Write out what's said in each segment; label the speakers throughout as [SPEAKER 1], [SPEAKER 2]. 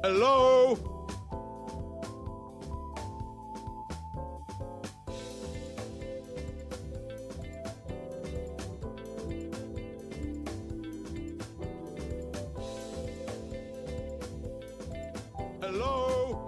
[SPEAKER 1] Hello? Hello?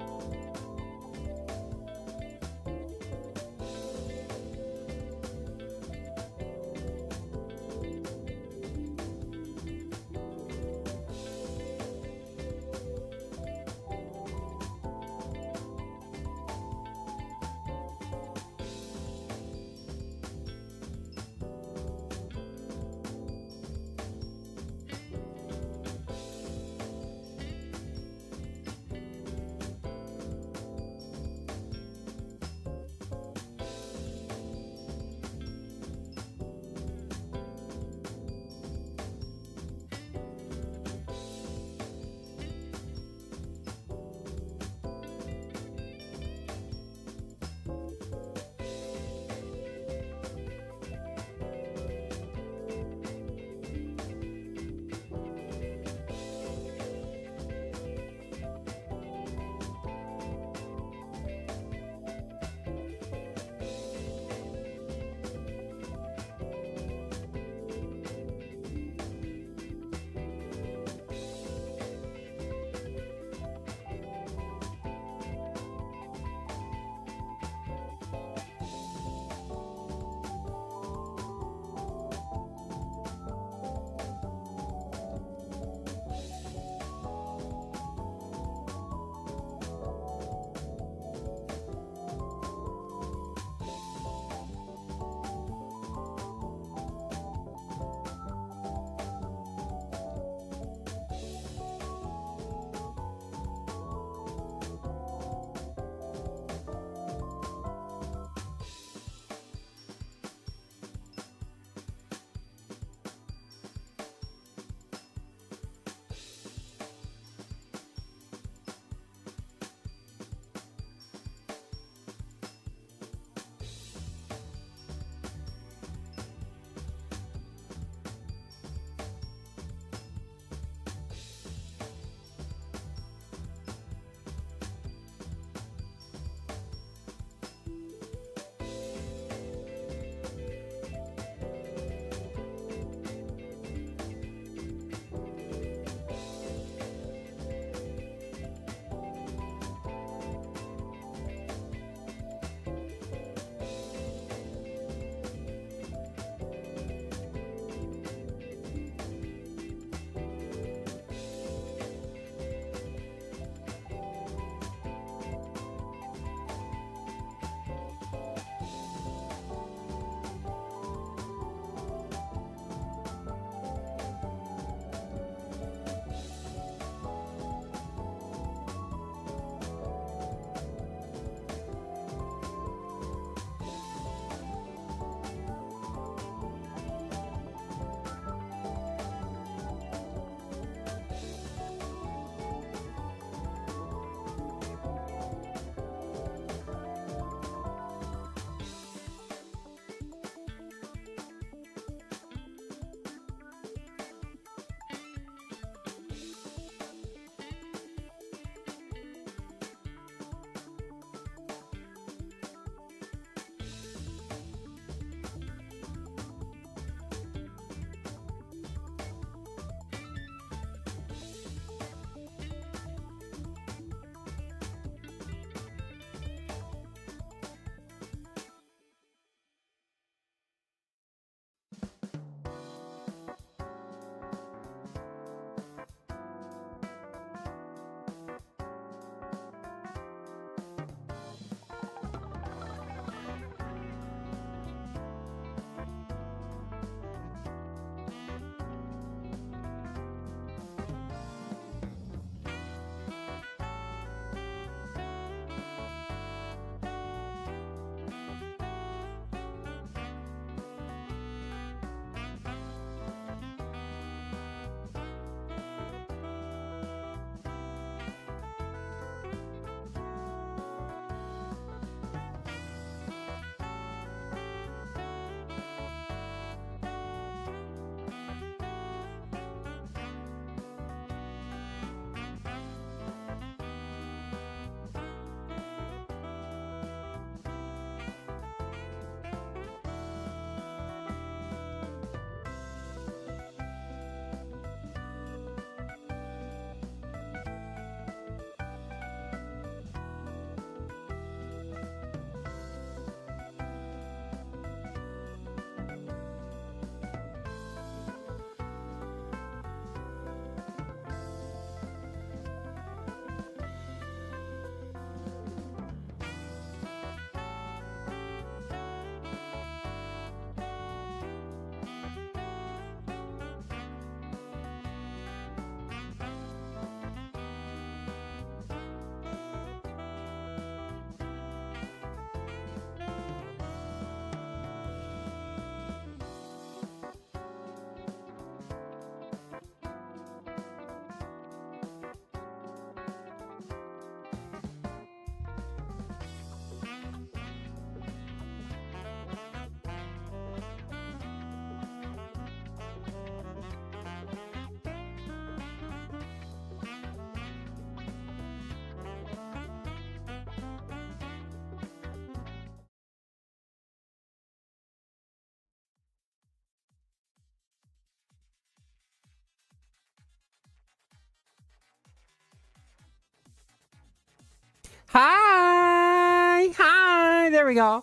[SPEAKER 2] Hi. Hi. There we go.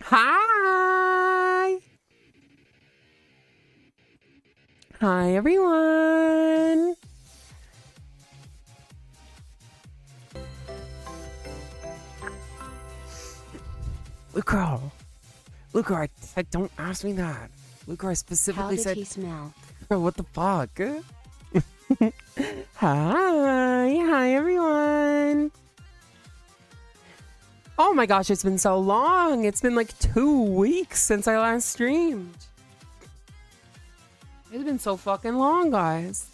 [SPEAKER 2] Hi. Hi, everyone. Luca, don't ask me that. Luca, I specifically said.
[SPEAKER 3] How did he smell?
[SPEAKER 2] Bro, what the fuck? Hi, everyone. Oh my gosh, it's been so long. It's been like 2 weeks since I last streamed. It's been so fucking long, guys.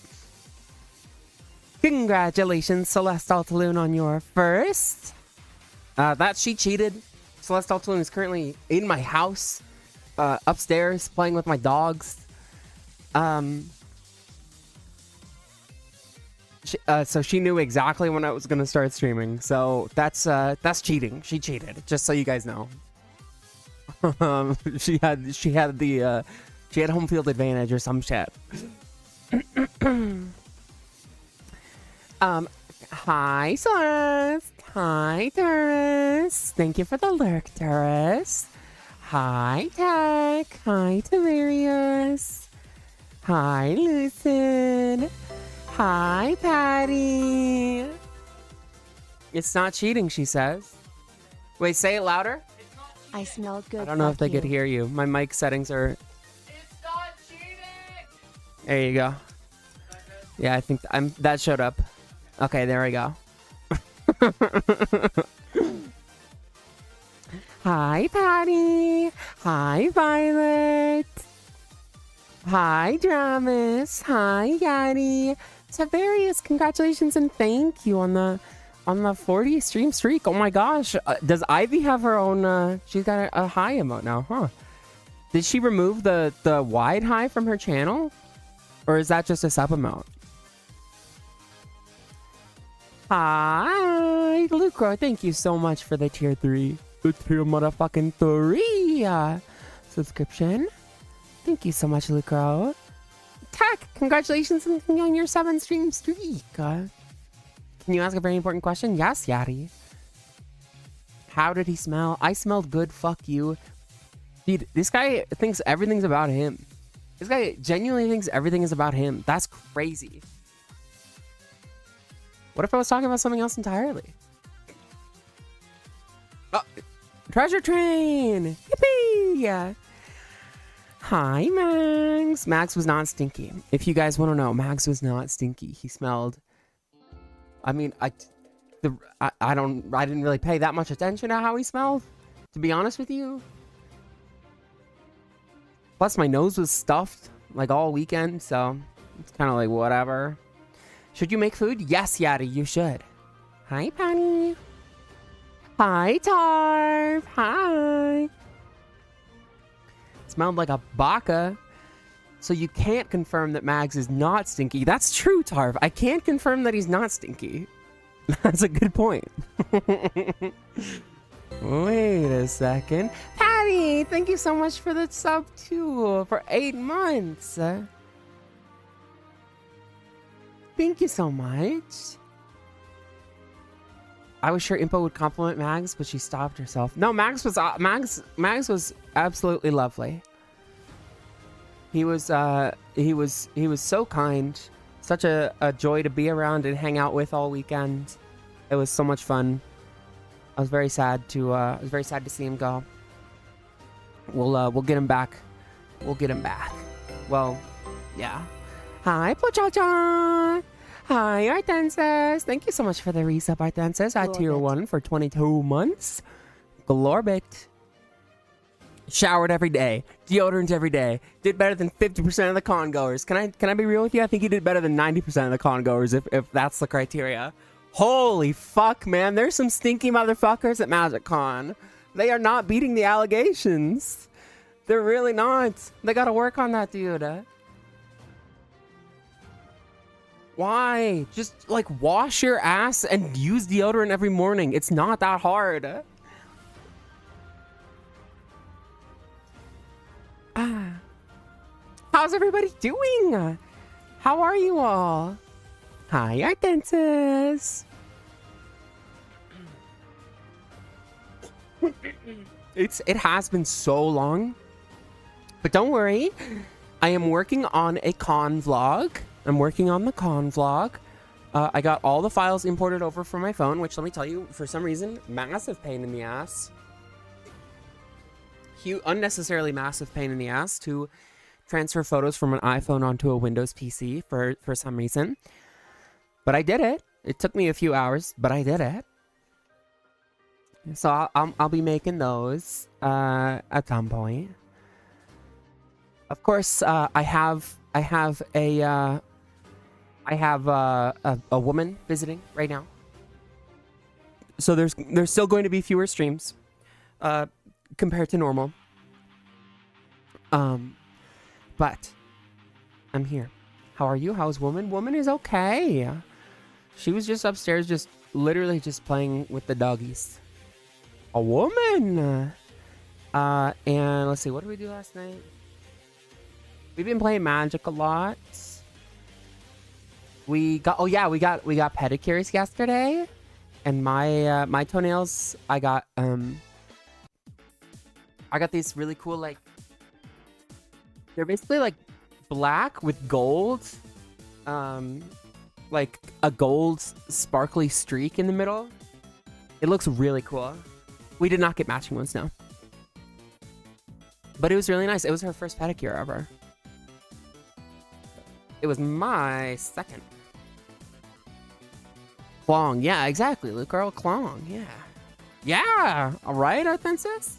[SPEAKER 2] Congratulations, Celeste Altaloon, on your first. She cheated. Celeste Altaloon is currently in my house, upstairs, playing with my dogs. So she knew exactly when I was gonna start streaming. So that's cheating. She cheated, just so you guys know. She had home field advantage or some shit. Hi, Celeste. Hi, Doris. Thank you for the lurk, Doris. Hi, Tech. Hi, Tavarius. Hi, Lucid. Hi, Patty. It's not cheating, she says. Wait, say it louder.
[SPEAKER 3] I smell good.
[SPEAKER 2] I don't know if they could hear you. My mic settings are...
[SPEAKER 4] It's not cheating!
[SPEAKER 2] There you go. Yeah, I think that showed up. Okay, there we go. Hi, Patty. Hi, Violet. Hi, Dramus. Hi, Yadi. Tavarius, congratulations and thank you on the 40 stream streak. Oh my gosh. Does Ivy have her own... she's got a high emote now, huh? Did she remove the wide high from her channel? Or is that just a sub emote? Hi, Lucro. Thank you so much for the tier 3. The tier motherfucking 3 subscription. Thank you so much, Lucro. Tech, congratulations on your 7 stream streak. Can you ask a very important question? Yes, Yadi. How did he smell? I smelled good, fuck you. Dude, this guy thinks everything's about him. This guy genuinely thinks everything is about him. That's crazy. What if I was talking about something else entirely? Oh, treasure train! Yippee! Hi, Mags. Mags was not stinky. If you guys want to know, Mags was not stinky. He smelled... I mean, I didn't really pay that much attention to how he smelled, to be honest with you. Plus, my nose was stuffed, like, all weekend, so it's kind of like, whatever. Should you make food? Yes, Yadi, you should. Hi, Penny. Hi, Tarv. Hi. Smelled like a baka. So you can't confirm that Mags is not stinky. That's true, Tarv. I can't confirm that he's not stinky. That's a good point. Wait a second. Patty, thank you so much for the sub, too, for 8 months. Thank you so much. I was sure Impo would compliment Mags, but she stopped herself. No, Mags was absolutely lovely. He was so kind, such a joy to be around and hang out with all weekend. It was so much fun. I was very sad to see him go. We'll get him back. We'll get him back. Well, yeah. Hi, Pochacha. Hi, Artenses. Thank you so much for the resub, Artenses. At tier 1 for 22 months. Glorbit. Showered every day. Deodorant every day. Did better than 50% of the con goers. Can I be real with you? I think you did better than 90% of the con goers if that's the criteria. Holy fuck, man. There's some stinky motherfuckers at Magic Con. They are not beating the allegations. They're really not. They gotta work on that, dude. Why? Just, like, wash your ass and use deodorant every morning. It's not that hard. How's everybody doing? How are you all? Hi, Hortensis. It has been so long, but don't worry. I am working on a con vlog. I'm working on the con vlog. I got all the files imported over from my phone, which let me tell you, for some reason, massive pain in the ass. Unnecessarily massive pain in the ass to transfer photos from an iPhone onto a Windows PC for some reason. But I did it. It took me a few hours, but I did it. So I'll be making those at some point. Of course, I have a woman visiting right now. So there's still going to be fewer streams compared to normal. But I'm here. How are you? How's woman? Woman is okay. She was just upstairs, just literally just playing with the doggies. A woman. And let's see, what did we do last night? We've been playing Magic a lot. We got pedicures yesterday, and my toenails. I got these really cool, like, they're basically like black with gold, like a gold sparkly streak in the middle. It looks really cool. We did not get matching ones, no. But it was really nice. It was her first pedicure ever. It was my second. Klong, yeah, exactly. Luke Earl Klong, yeah. Yeah! Alright, Arthensis?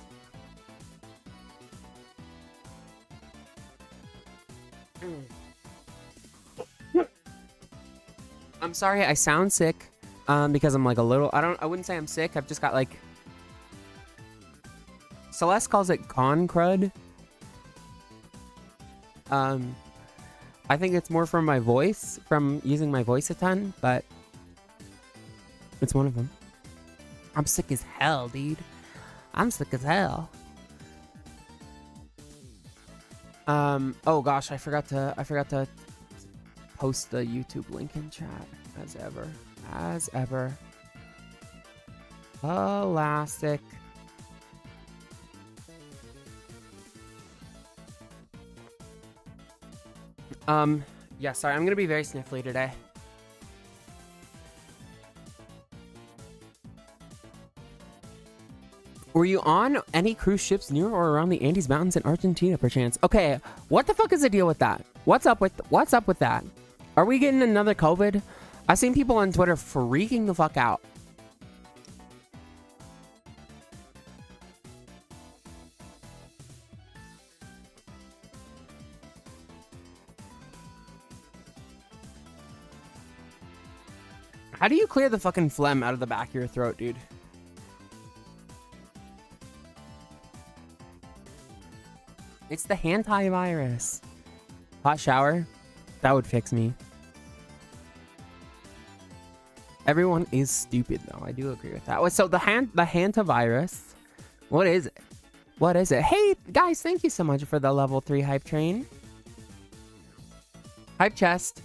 [SPEAKER 2] I'm sorry, I sound sick. Because I'm like a little, I wouldn't say I'm sick. I've just got like, Celeste calls it con crud. I think it's more from my voice, from using my voice a ton, but it's one of them. I'm sick as hell, dude. I'm sick as hell. Oh gosh, I forgot to post the YouTube link in chat as ever. Elastic. Yeah, sorry, I'm gonna be very sniffly today. Were you on any cruise ships near or around the Andes Mountains in Argentina, perchance? Okay, what the fuck is the deal with that? What's up with that? Are we getting another COVID? I've seen people on Twitter freaking the fuck out. How do you clear the fucking phlegm out of the back of your throat, dude? It's the hantavirus. Hot shower? That would fix me. Everyone is stupid, though. I do agree with that. So the hantavirus, what is it? What is it? Hey, guys, thank you so much for the level 3 hype train. Hype chest.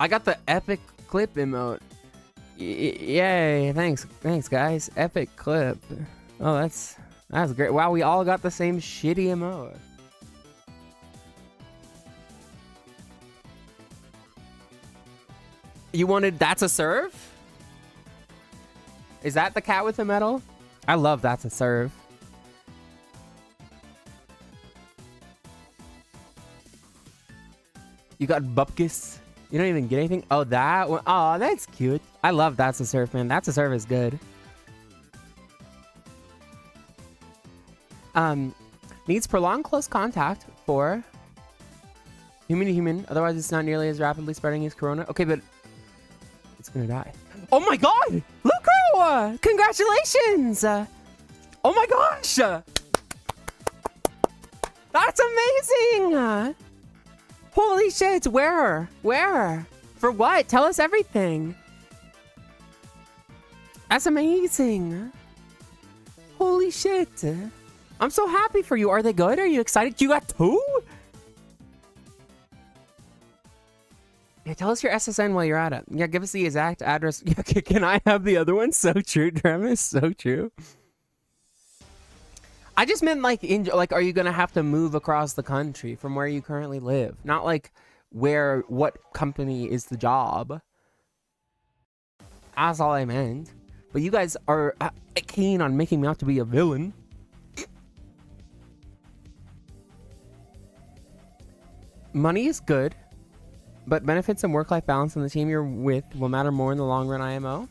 [SPEAKER 2] I got the epic clip emote. Yay, thanks guys. Epic clip. Oh, that's great. Wow, we all got the same shitty emote. You wanted That's a Serve? Is that the cat with the medal? I love That's a Serve. You got Bupkis. You don't even get anything? Oh, that one. Oh, that's cute. I love That's a Serve, man. That's a Serve is good. Needs prolonged close contact for human to human. Otherwise, it's not nearly as rapidly spreading as corona. Okay, but it's gonna die. Oh my god! Luco! Congratulations! Oh my gosh! That's amazing! Holy shit! Where? For what? Tell us everything. That's amazing. Holy shit. I'm so happy for you. Are they good? Are you excited? You got 2? Yeah, tell us your SSN while you're at it. Yeah, give us the exact address. Yeah, can I have the other one? So true, Tremis. So true. I just meant like, are you gonna have to move across the country from where you currently live? Not like what company is the job. That's all I meant. But you guys are keen on making me out to be a villain. Money is good, but benefits and work-life balance on the team you're with will matter more in the long run, IMO.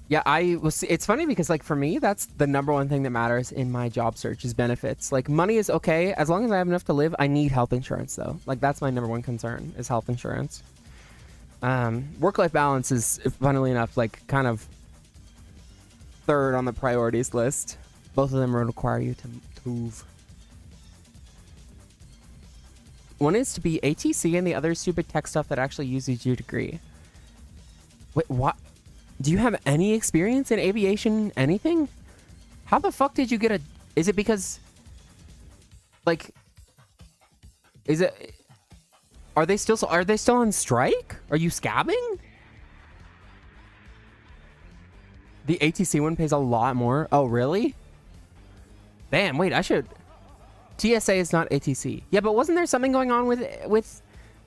[SPEAKER 2] Yeah, it's funny because like for me, that's the number one thing that matters in my job search is benefits. Like money is okay. As long as I have enough to live, I need health insurance though. Like that's my number one concern is health insurance. Work-life balance is, funnily enough, like kind of third on the priorities list. Both of them require you to move. One is to be ATC and the other is stupid tech stuff that actually uses your degree. Wait, what? Do you have any experience in aviation, anything? How the fuck did you get is it because, like, are they still on strike? Are you scabbing? The ATC one pays a lot more. Oh, really? Damn, wait, TSA is not ATC. Yeah, but wasn't there something going on with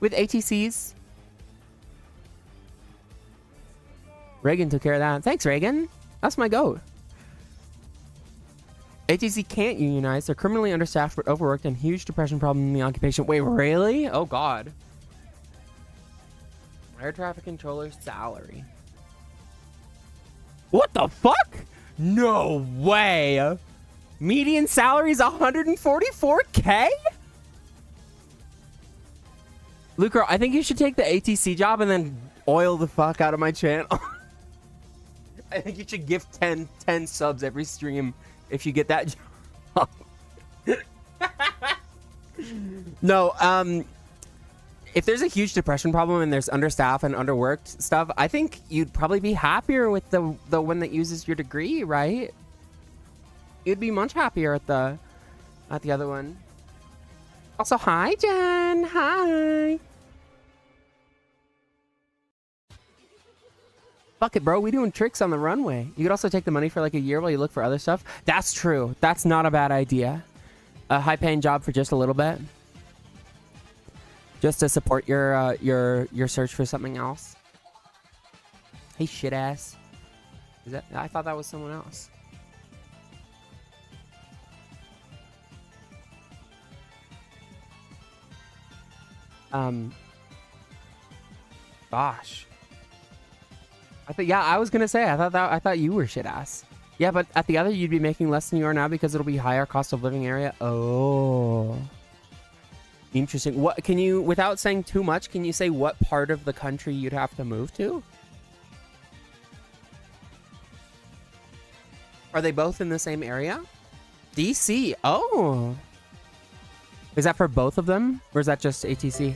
[SPEAKER 2] ATCs? Reagan took care of that. Thanks, Reagan. That's my goat. ATC can't unionize. They're criminally understaffed but overworked and huge depression problem in the occupation. Wait, really? Oh, God. Air traffic controller's salary. What the fuck? No way. Median salary is 144K? Lucro, I think you should take the ATC job and then oil the fuck out of my channel. I think you should give 10 subs every stream if you get that job. No, if there's a huge depression problem and there's understaffed and underworked stuff, I think you'd probably be happier with the one that uses your degree, right? You'd be much happier at the other one. Also, hi, Jen. Hi. Fuck it, bro. We doing tricks on the runway. You could also take the money for like a year while you look for other stuff. That's true. That's not a bad idea. A high-paying job for just a little bit, just to support your search for something else. Hey, shit ass. Is that? I thought that was someone else. Gosh. I was gonna say I thought you were shit ass. Yeah, but at the other you'd be making less than you are now because it'll be higher cost of living area. Oh, interesting. What can you, without saying too much, can you say what part of the country you'd have to move to? Are they both in the same area? DC. Oh, is that for both of them or is that just ATC?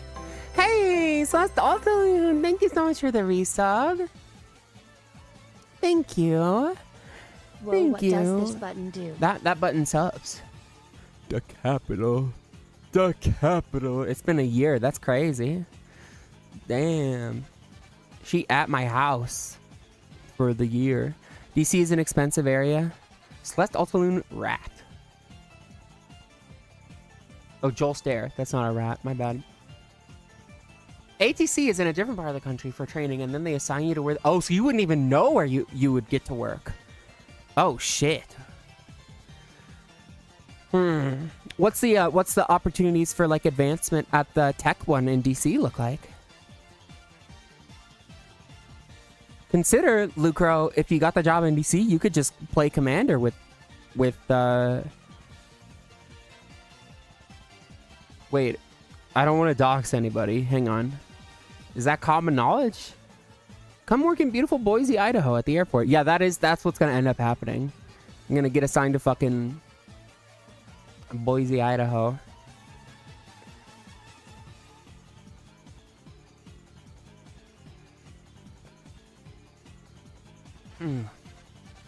[SPEAKER 2] Hey, Celeste Alton, thank you so much for the resub. Thank you.
[SPEAKER 3] Well,
[SPEAKER 2] Thank you.
[SPEAKER 3] What does this button do?
[SPEAKER 2] That button subs.
[SPEAKER 1] The capital. The capital.
[SPEAKER 2] It's been a year. That's crazy. Damn. She at my house for the year. DC is an expensive area. Celeste Altaloon rat. Oh, Joel Stare. That's not a rat. My bad. ATC is in a different part of the country for training, and then they assign you to where... Oh, so you wouldn't even know where you would get to work. Oh, shit. What's the opportunities for, like, advancement at the tech one in DC look like? Consider, Lucro, if you got the job in DC, you could just play commander with Wait, I don't want to dox anybody. Hang on. Is that common knowledge? Come work in beautiful Boise, Idaho at the airport. Yeah, that's what's going to end up happening. I'm going to get assigned to fucking Boise, Idaho.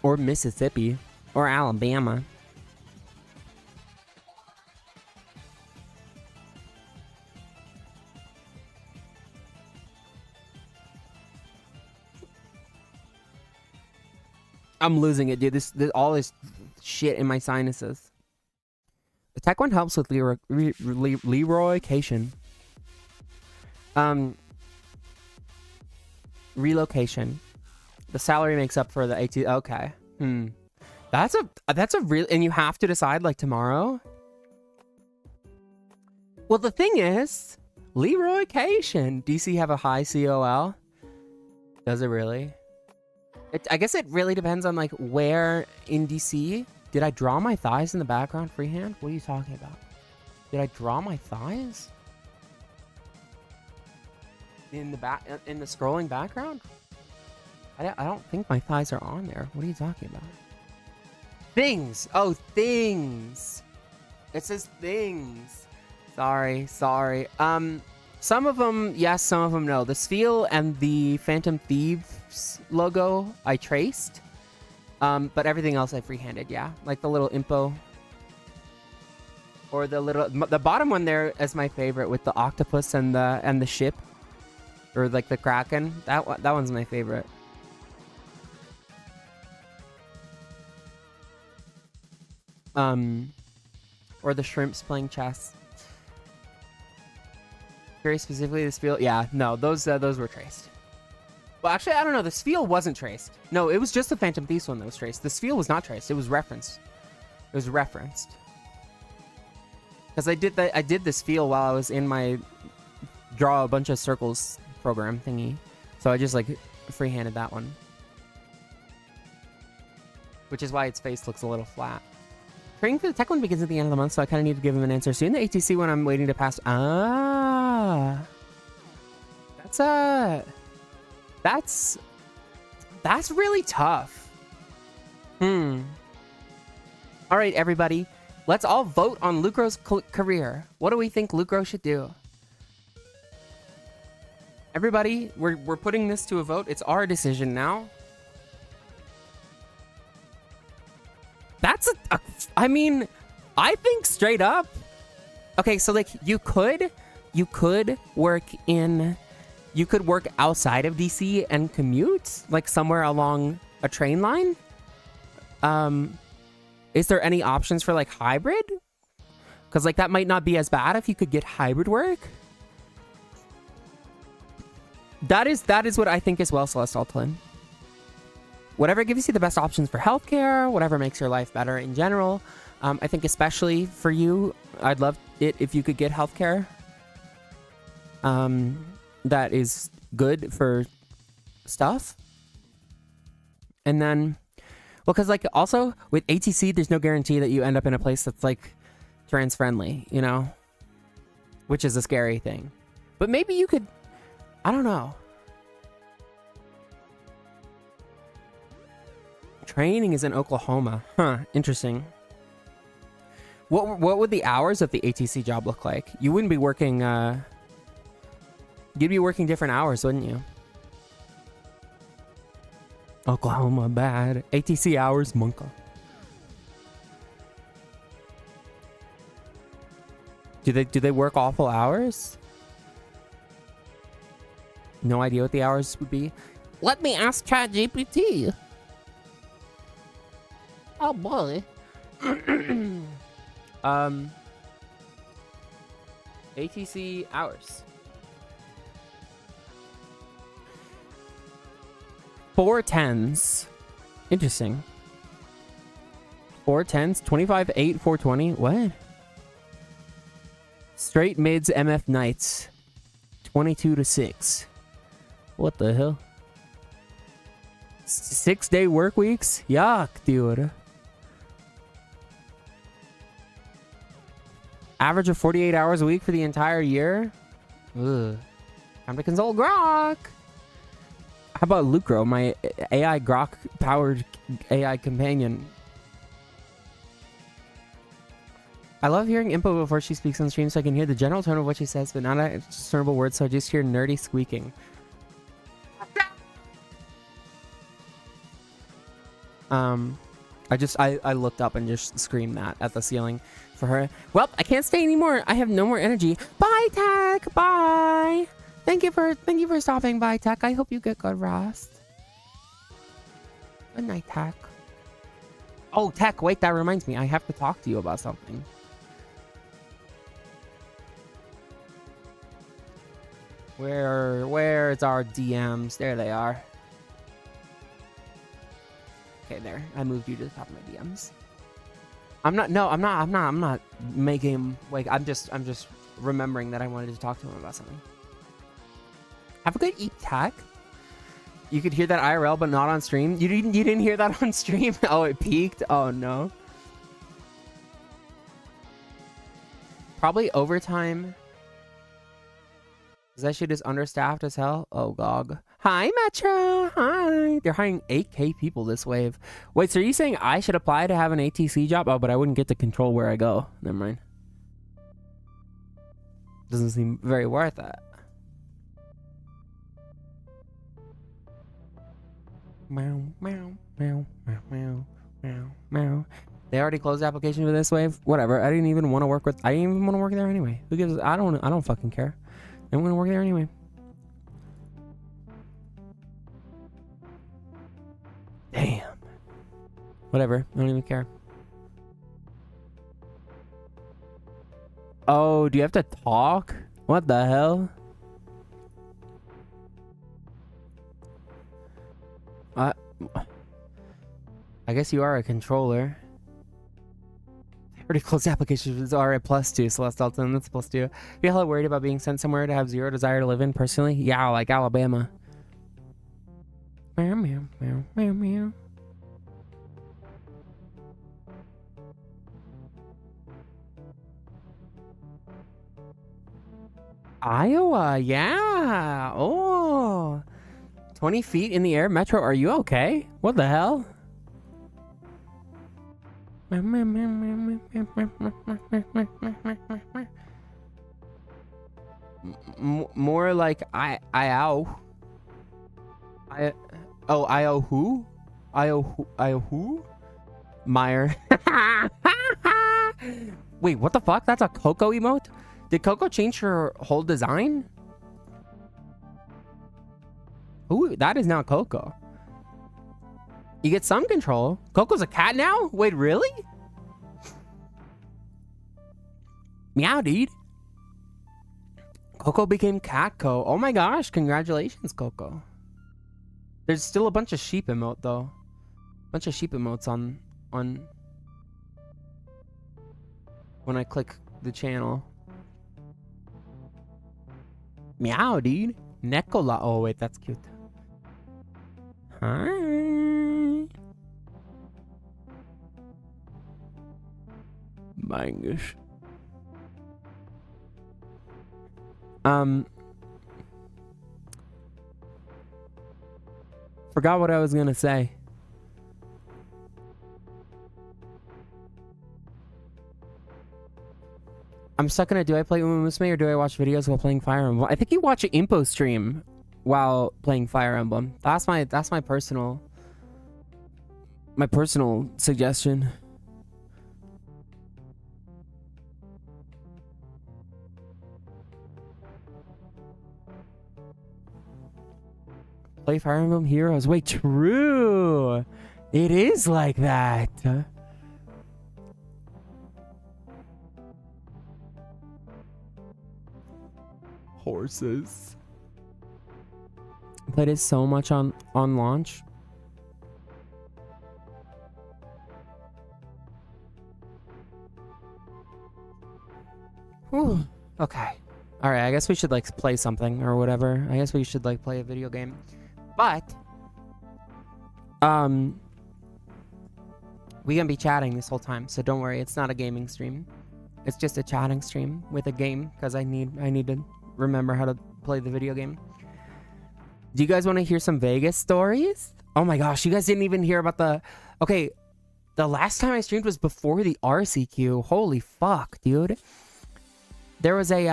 [SPEAKER 2] Or Mississippi. Or Alabama. I'm losing it, dude. This all this shit in my sinuses. The tech one helps with Leroy-cation. Relocation. The salary makes up for the AT. Okay. That's a real, and you have to decide like tomorrow. Well, the thing is, Leroy-cation. DC have a high COL? Does it really? I guess it really depends on like where in DC. Did I draw my thighs in the background freehand? What are you talking about? Did I draw my thighs in the scrolling background? I don't think my thighs are on there. What are you talking about? Things. Oh, things. It says things. Sorry. Some of them, yes, some of them, no. The Spheal and the Phantom Thieves logo, I traced. But everything else I freehanded, yeah. Like the little impo. Or the bottom one there is my favorite with the octopus and the ship. Or like the Kraken. That one's my favorite. Or the shrimps playing chess. Very specifically, the Spheal. Yeah, no, those were traced. Well, actually, I don't know. The Spheal wasn't traced. No, it was just the Phantom Thieves one that was traced. The Spheal was not traced. It was referenced. Because I did the Spheal while I was in my draw a bunch of circles program thingy. So I just like freehanded that one. Which is why its face looks a little flat. Training for the tech one begins at the end of the month, so I kind of need to give him an answer soon. The ATC one I'm waiting to pass. That's really tough. All right, everybody. Let's all vote on Lucro's career. What do we think Lucro should do? Everybody, we're putting this to a vote. It's our decision now. I mean, I think straight up. Okay, so like you could work outside of DC and commute, like somewhere along a train line. Is there any options for like hybrid? Because like that might not be as bad if you could get hybrid work. That is what I think as well, Celestial Twin. Whatever gives you the best options for healthcare, whatever makes your life better in general. I think especially for you, I'd love it if you could get healthcare. That is good for stuff. And then, well, because like also with ATC, there's no guarantee that you end up in a place that's like trans friendly, you know, which is a scary thing. But maybe you could, I don't know. Training is in Oklahoma. Huh, interesting. What would the hours of the ATC job look like? You wouldn't be working, you'd be working different hours, wouldn't you? Oklahoma, bad. ATC hours, Monka. Do they work awful hours? No idea what the hours would be. Let me ask ChatGPT. Oh boy. ATC hours. 410s. Interesting. 410s, 25, 8, 420. What? Straight mids, MF nights. 22 to 6. What the hell? 6-day work weeks? Yuck, dude. Average of 48 hours a week for the entire year? Ugh. Time to consult Grok. How about Lucro, my AI Grok-powered AI companion? I love hearing info before she speaks on stream so I can hear the general tone of what she says, but not a discernible word, so I just hear nerdy squeaking. I looked up and just screamed that at the ceiling for her. Well, I can't stay anymore. I have no more energy. Bye, Tech. Bye. Thank you for stopping by, Tech. I hope you get good rest. Good night, Tech. Oh, Tech, wait, that reminds me. I have to talk to you about something. Where's our DMs? There they are. Okay, there. I moved you to the top of my DMs. I'm not making him like I'm just remembering that I wanted to talk to him about something. Have a good eat, Tech. You could hear that IRL, but not on stream. You didn't hear that on stream? Oh, it peaked? Oh, no. Probably overtime. That shit is understaffed as hell. Oh, GOG. Hi, Metro. Hi. They're hiring 8K people this wave. Wait, so are you saying I should apply to have an ATC job? Oh, but I wouldn't get to control where I go. Never mind. Doesn't seem very worth it. Meow, meow, meow, meow, meow, meow, meow. They already closed the application for this wave. Whatever. I didn't even want to work with. I didn't even want to work there anyway. Who gives? I don't fucking care. I'm gonna work there anyway. Damn. Whatever. I don't even care. Oh, do you have to talk? What the hell? I guess you are a controller. I already closed the application. It's already +2. Celeste Dalton, that's +2. Be hella worried about being sent somewhere to have zero desire to live in personally. Yeah, like Alabama. Meow, meow, meow, meow, meow. Iowa, yeah. Oh. 20 feet in the air. Metro, are you okay? What the hell? More like I ow. Who? Who? Meyer. Wait, what the fuck? That's a Coco emote? Did Coco change her whole design? Ooh, that is now Coco. You get some control. Coco's a cat now? Wait, really? Meow, dude. Coco became Catco. Oh my gosh, congratulations, Coco. There's still a bunch of sheep emote though. Bunch of sheep emotes on when I click the channel. Meow, dude. Nekola. Oh wait, that's cute. Hi. Mangish. Forgot what I was gonna say. I'm stuck in it. Do I play Uma Musume or do I watch videos while playing Fire Emblem? I think you watch an Impo stream while playing Fire Emblem. That's my personal suggestion. Play Fire Emblem Heroes. Wait, true. It is like that.
[SPEAKER 1] Horses.
[SPEAKER 2] Played it so much on launch. Whew. Okay. All right. I guess we should like play something or whatever. I guess we should like play a video game. But we gonna be chatting this whole time, so don't worry. It's not a gaming stream. It's just a chatting stream with a game because I need to remember how to play the video game. Do you guys want to hear some Vegas stories? Oh my gosh, you guys didn't even hear about the... Okay, the last time I streamed was before the RCQ. Holy fuck, dude. There was a...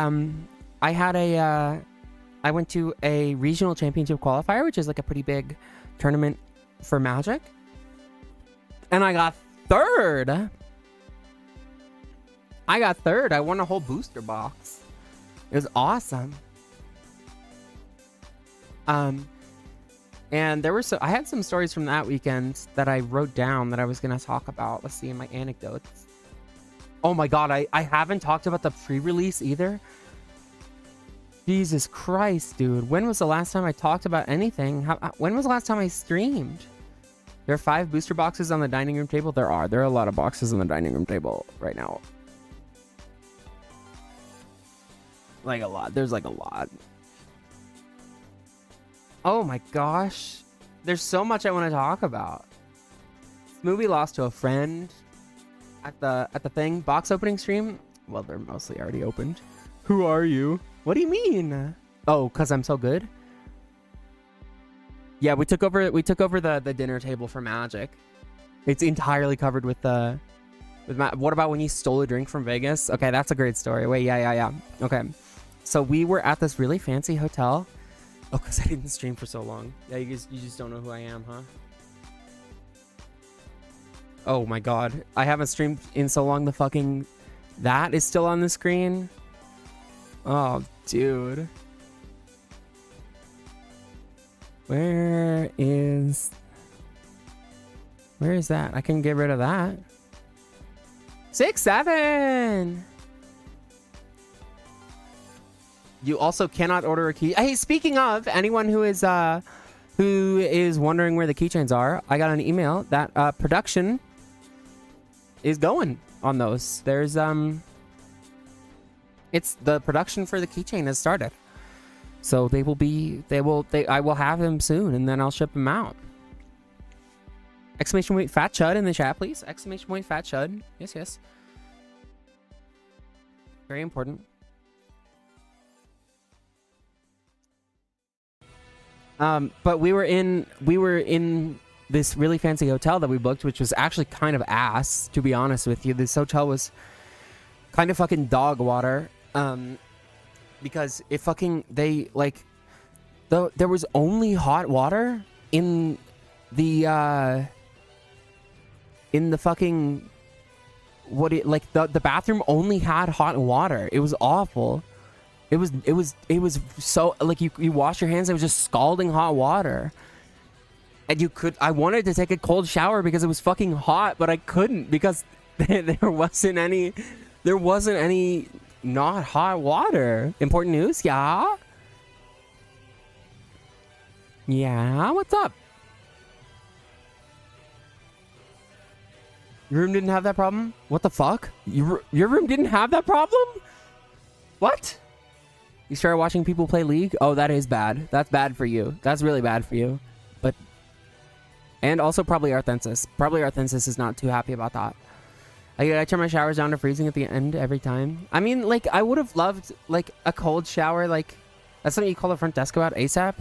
[SPEAKER 2] I went to a regional championship qualifier, which is like a pretty big tournament for Magic. And I got third. I won a whole booster box. It was awesome. And there were I had some stories from that weekend that I wrote down that I was gonna talk about. Let's see in my anecdotes. Oh my god, I haven't talked about the pre-release either. Jesus Christ, dude. When was the last time I talked about anything? When was the last time I streamed? There are 5 booster boxes on the dining room table. There are a lot of boxes on the dining room table right now. Like a lot. There's like a lot. Oh my gosh. There's so much I want to talk about. This movie lost to a friend at the thing. Box opening stream. Well, they're mostly already opened. Who are you? What do you mean? Oh, because I'm so good? Yeah, we took over the dinner table for Magic. It's entirely covered with what about when you stole a drink from Vegas? Okay, that's a great story. Wait, yeah. Okay. So we were at this really fancy hotel. Oh, because I didn't stream for so long. Yeah, you just don't know who I am, huh? Oh my god. I haven't streamed in so long. That is still on the screen. Oh, dude. Where is that? I can get rid of that. 6-7. You also cannot order a key. Hey, speaking of, anyone who is wondering where the keychains are, I got an email that production is going on those. There's it's the production for the keychain has started. So I will have them soon, and then I'll ship them out. Exclamation point Fat Chud in the chat, please. Exclamation point Fat Chud. Yes. Very important. But we were in this really fancy hotel that we booked, which was actually kind of ass, to be honest with you. This hotel was kind of fucking dog water. Because there was only hot water in the fucking the bathroom only had hot water. It was awful. It was so like you wash your hands, it was just scalding hot water. And I wanted to take a cold shower because it was fucking hot, but I couldn't because there wasn't any not hot water. Important news, yeah? Yeah, what's up? Your room didn't have that problem? What the fuck? Your room didn't have that problem? What? You started watching people play League? Oh, that is bad. That's bad for you. That's really bad for you. But... And also probably Arthensis. Probably Arthensis is not too happy about that. I turn my showers down to freezing at the end every time. I mean, like, I would have loved, like, a cold shower, like... That's something you call the front desk about ASAP?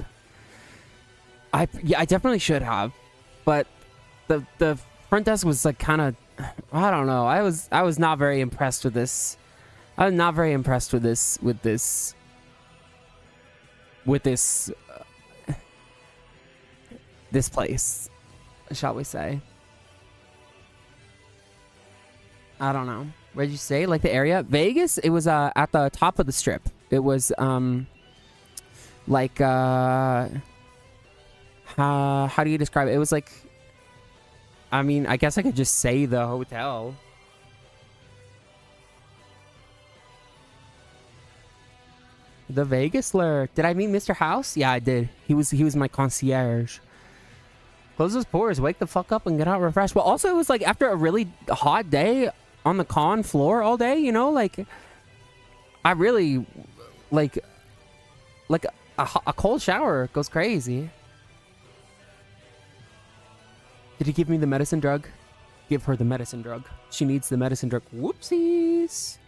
[SPEAKER 2] I definitely should have. But the front desk was, like, kind of... I don't know. I was not very impressed with this. I was not very impressed with this place, shall we say. I don't know. Where'd you say? Like the area? Vegas? It was at the top of the strip. It was like how do you describe it? It was like, I mean, I guess I could just say the hotel. The Vegas lurk. Did I meet Mr. House? Yeah, I did. He was my concierge. Close those pores, wake the fuck up and get out refreshed. Well, also it was like after a really hot day on the con floor all day, you know, like I really like a cold shower goes crazy. Did he give me the medicine drug? Give her the medicine drug. She needs the medicine drug. Whoopsies.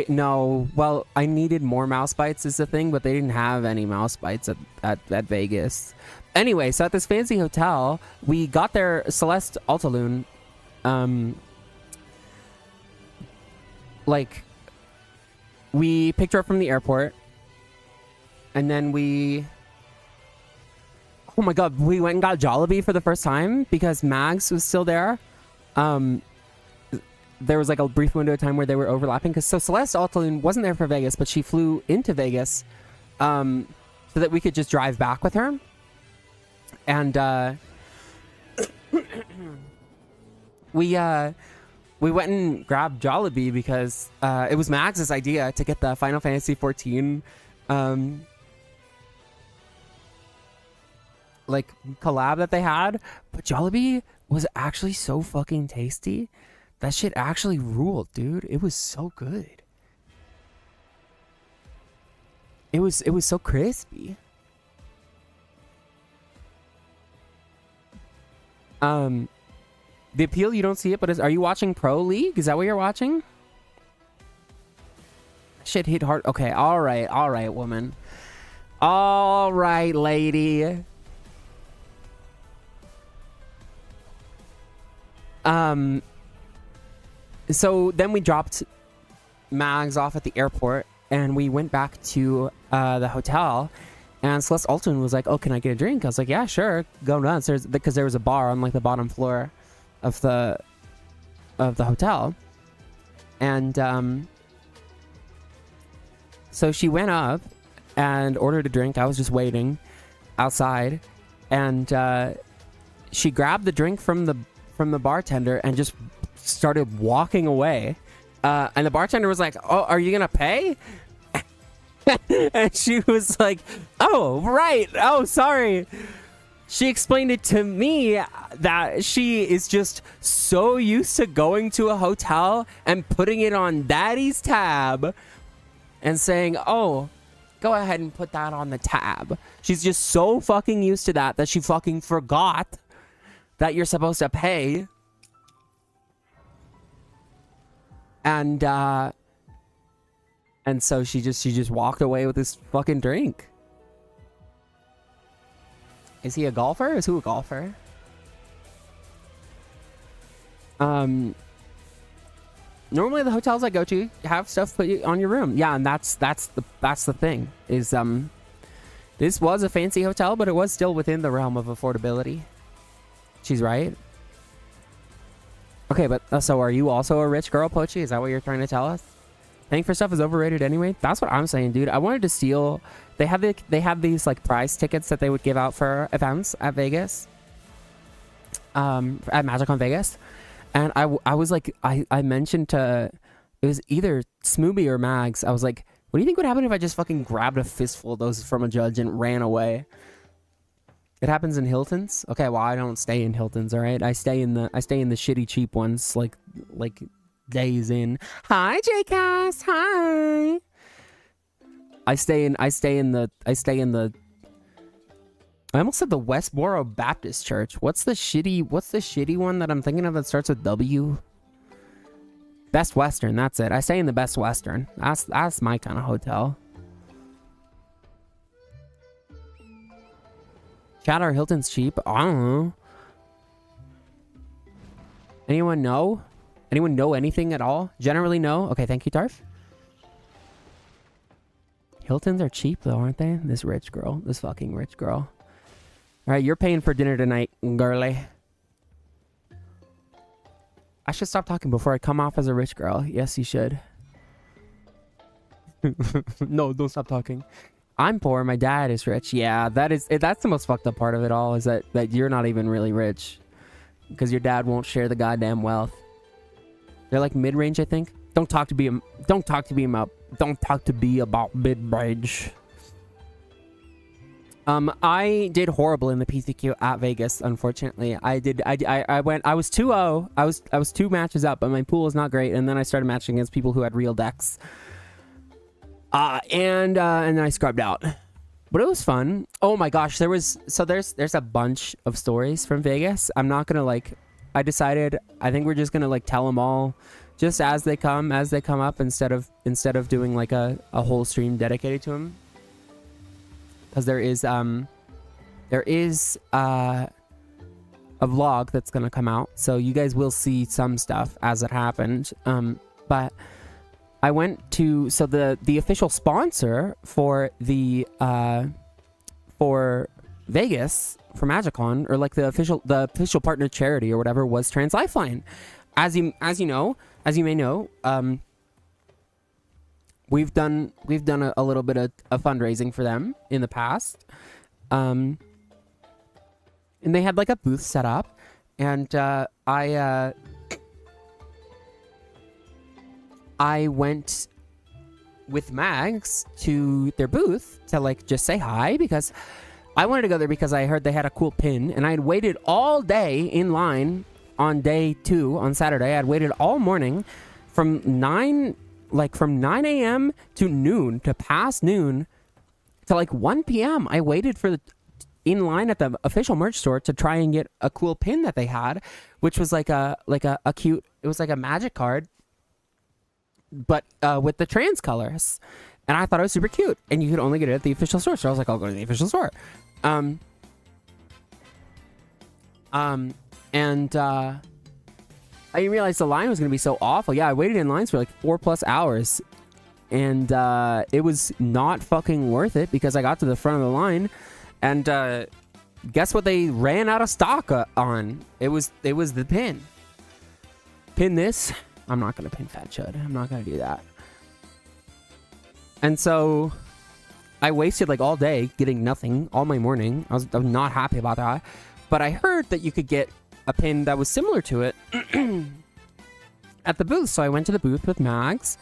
[SPEAKER 2] No. Well, I needed more mouse bites is the thing, but they didn't have any mouse bites at Vegas. Anyway, so at this fancy hotel, we got there. Celeste Altaloon, like, we picked her up from the airport, and then oh my god, we went and got Jollibee for the first time because Mags was still there. There was like a brief window of time where they were overlapping. So Celeste Altaloon wasn't there for Vegas, but she flew into Vegas so that we could just drive back with her. And we went and grabbed Jollibee because it was Max's idea to get the Final Fantasy 14 like collab that they had, but Jollibee was actually so fucking tasty. That shit actually ruled, dude. It was so good. It was so crispy. The appeal, you don't see it, but are you watching Pro League? Is that what you're watching? Shit hit hard. Okay, all right, woman. All right, lady. So then we dropped Mags off at the airport, and we went back to the hotel. And Celeste Alton was like, "Oh, can I get a drink?" I was like, "Yeah, sure, go nuts." Because there was a bar on like the bottom floor of the hotel, and so she went up and ordered a drink. I was just waiting outside, and she grabbed the drink from the bartender and just started walking away. And the bartender was like, "Oh, are you gonna pay?" And she was like, "Oh, right. Oh, sorry." She explained it to me that she is just so used to going to a hotel and putting it on daddy's tab and saying, "Oh, go ahead and put that on the tab." She's just so fucking used to that she fucking forgot that you're supposed to pay. And so she just walked away with this fucking drink. Is he a golfer? Is who a golfer? Normally the hotels I go to have stuff put on your room. Yeah, and that's the thing. Is this was a fancy hotel, but it was still within the realm of affordability. She's right. Okay, but so are you also a rich girl, Pochi? Is that what you're trying to tell us? Paying for stuff is overrated anyway. That's what I'm saying, dude. I wanted to steal. They had these like prize tickets that they would give out for events at Vegas, at MagicCon Vegas, and I was like, I mentioned to, it was either Smooby or Mags. I was like, what do you think would happen if I just fucking grabbed a fistful of those from a judge and ran away? It happens in Hilton's. Okay, well I don't stay in Hilton's. All right, I stay in the shitty cheap ones, like Days Inn. Hi, JCast. Hi. I stay in the I almost said the Westboro Baptist Church. What's the shitty one that I'm thinking of that starts with W? Best Western, that's it. I stay in the Best Western. That's my kind of hotel. Chatter Hilton's cheap. I don't know. Anyone know? Anyone know anything at all? Generally no. Okay, thank you, Tarf. Hiltons are cheap though, aren't they? This rich girl. This fucking rich girl. Alright, you're paying for dinner tonight, girly. I should stop talking before I come off as a rich girl. Yes, you should. No, don't stop talking. I'm poor. My dad is rich. Yeah, that's the most fucked up part of it all, is that you're not even really rich. Because your dad won't share the goddamn wealth. They're like mid-range, I think. Don't talk to me about mid-range. I did horrible in the PCQ at Vegas, unfortunately. I was 2-0. I was 2 matches up, but my pool is not great, and then I started matching against people who had real decks. And then I scrubbed out. But it was fun. Oh my gosh, there's a bunch of stories from Vegas. I'm not gonna I decided I think we're just gonna tell them all just as they come up instead of doing like a whole stream dedicated to them. Because there is a vlog that's gonna come out, so you guys will see some stuff as it happened. But I went to the official sponsor for the for Vegas for MagicCon, or like the official partner charity or whatever, was Trans Lifeline. As you may know, we've done a little bit of fundraising for them in the past. And they had like a booth set up, and I went with Mags to their booth to like just say hi, because I wanted to go there because I heard they had a cool pin, and I had waited all day in line on day 2 on Saturday. I had waited all morning from 9 a.m. to noon, to past noon, to like 1 p.m. I waited in line at the official merch store to try and get a cool pin that they had, which was like a cute, it was like a magic card, but with the trans colors. And I thought it was super cute, and you could only get it at the official store. So I was like, I'll go to the official store. I didn't realize the line was going to be so awful. Yeah, I waited in lines for like 4+ hours, and it was not fucking worth it, because I got to the front of the line, and guess what they ran out of stock on? It was the pin. Pin this. I'm not going to pin Fat Chud. I'm not going to do that. And so I wasted like all day getting nothing, all my morning. I was not happy about that. But I heard that you could get a pin that was similar to it at the booth. So I went to the booth with Mags,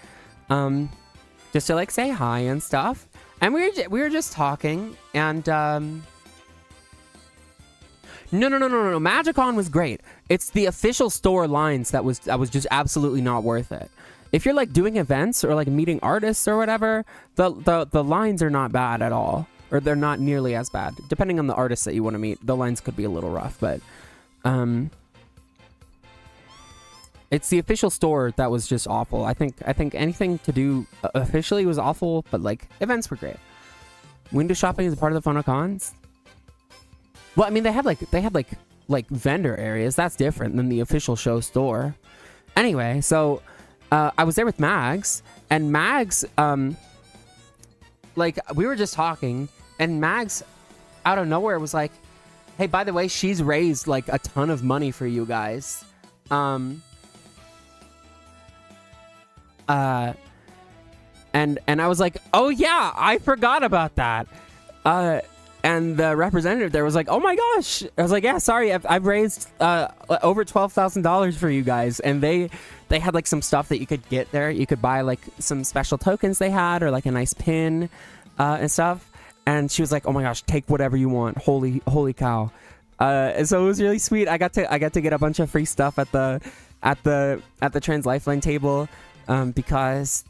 [SPEAKER 2] just to like say hi and stuff. And we were just talking, and no. Magicon was great. It's the official store lines that was just absolutely not worth it. If you're like doing events or like meeting artists or whatever, the lines are not bad at all, or they're not nearly as bad. Depending on the artists that you want to meet, the lines could be a little rough, but it's the official store that was just awful. I think anything to do officially was awful, but like events were great. Window shopping is a part of the fun of cons. Well, I mean, they had like vendor areas. That's different than the official show store. Anyway, so I was there with Mags, and Mags, like we were just talking, and Mags out of nowhere was like, hey, by the way, she's raised like a ton of money for you guys. And I was like, oh yeah, I forgot about that. And the representative there was like, oh my gosh. I was like, yeah, sorry, I've raised over $12,000 for you guys. And they had like some stuff that you could get there. You could buy like some special tokens they had, or like a nice pin and stuff. And she was like, oh my gosh, take whatever you want. Holy cow. And so it was really sweet. I got to get a bunch of free stuff at the Trans Lifeline table, because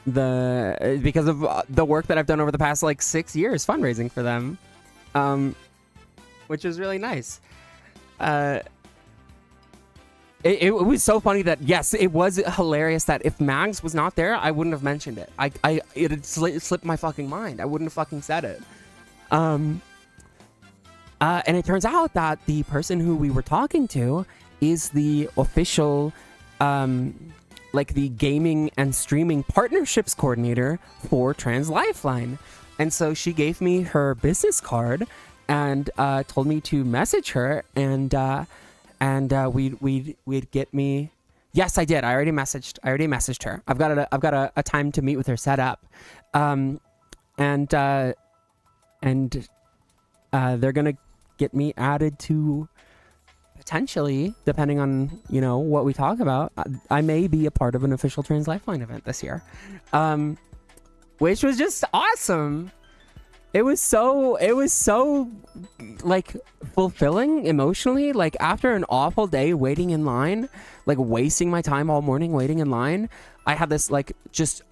[SPEAKER 2] of the work that I've done over the past like 6 years fundraising for them, which was really nice. It was so funny that, yes, it was hilarious that if Mags was not there, I wouldn't have mentioned it. It had slipped my fucking mind. I wouldn't have fucking said it. And it turns out that the person who we were talking to is the official, like the gaming and streaming partnerships coordinator for Trans Lifeline. And so she gave me her business card and told me to message her, and we'd get me. Yes, I did. I already messaged her. I've got a time to meet with her set up, and they're gonna get me added to, potentially, depending on what we talk about, I may be a part of an official Trans Lifeline event this year, which was just awesome. It was so like fulfilling emotionally. Like after an awful day waiting in line, like wasting my time all morning waiting in line, I had this like just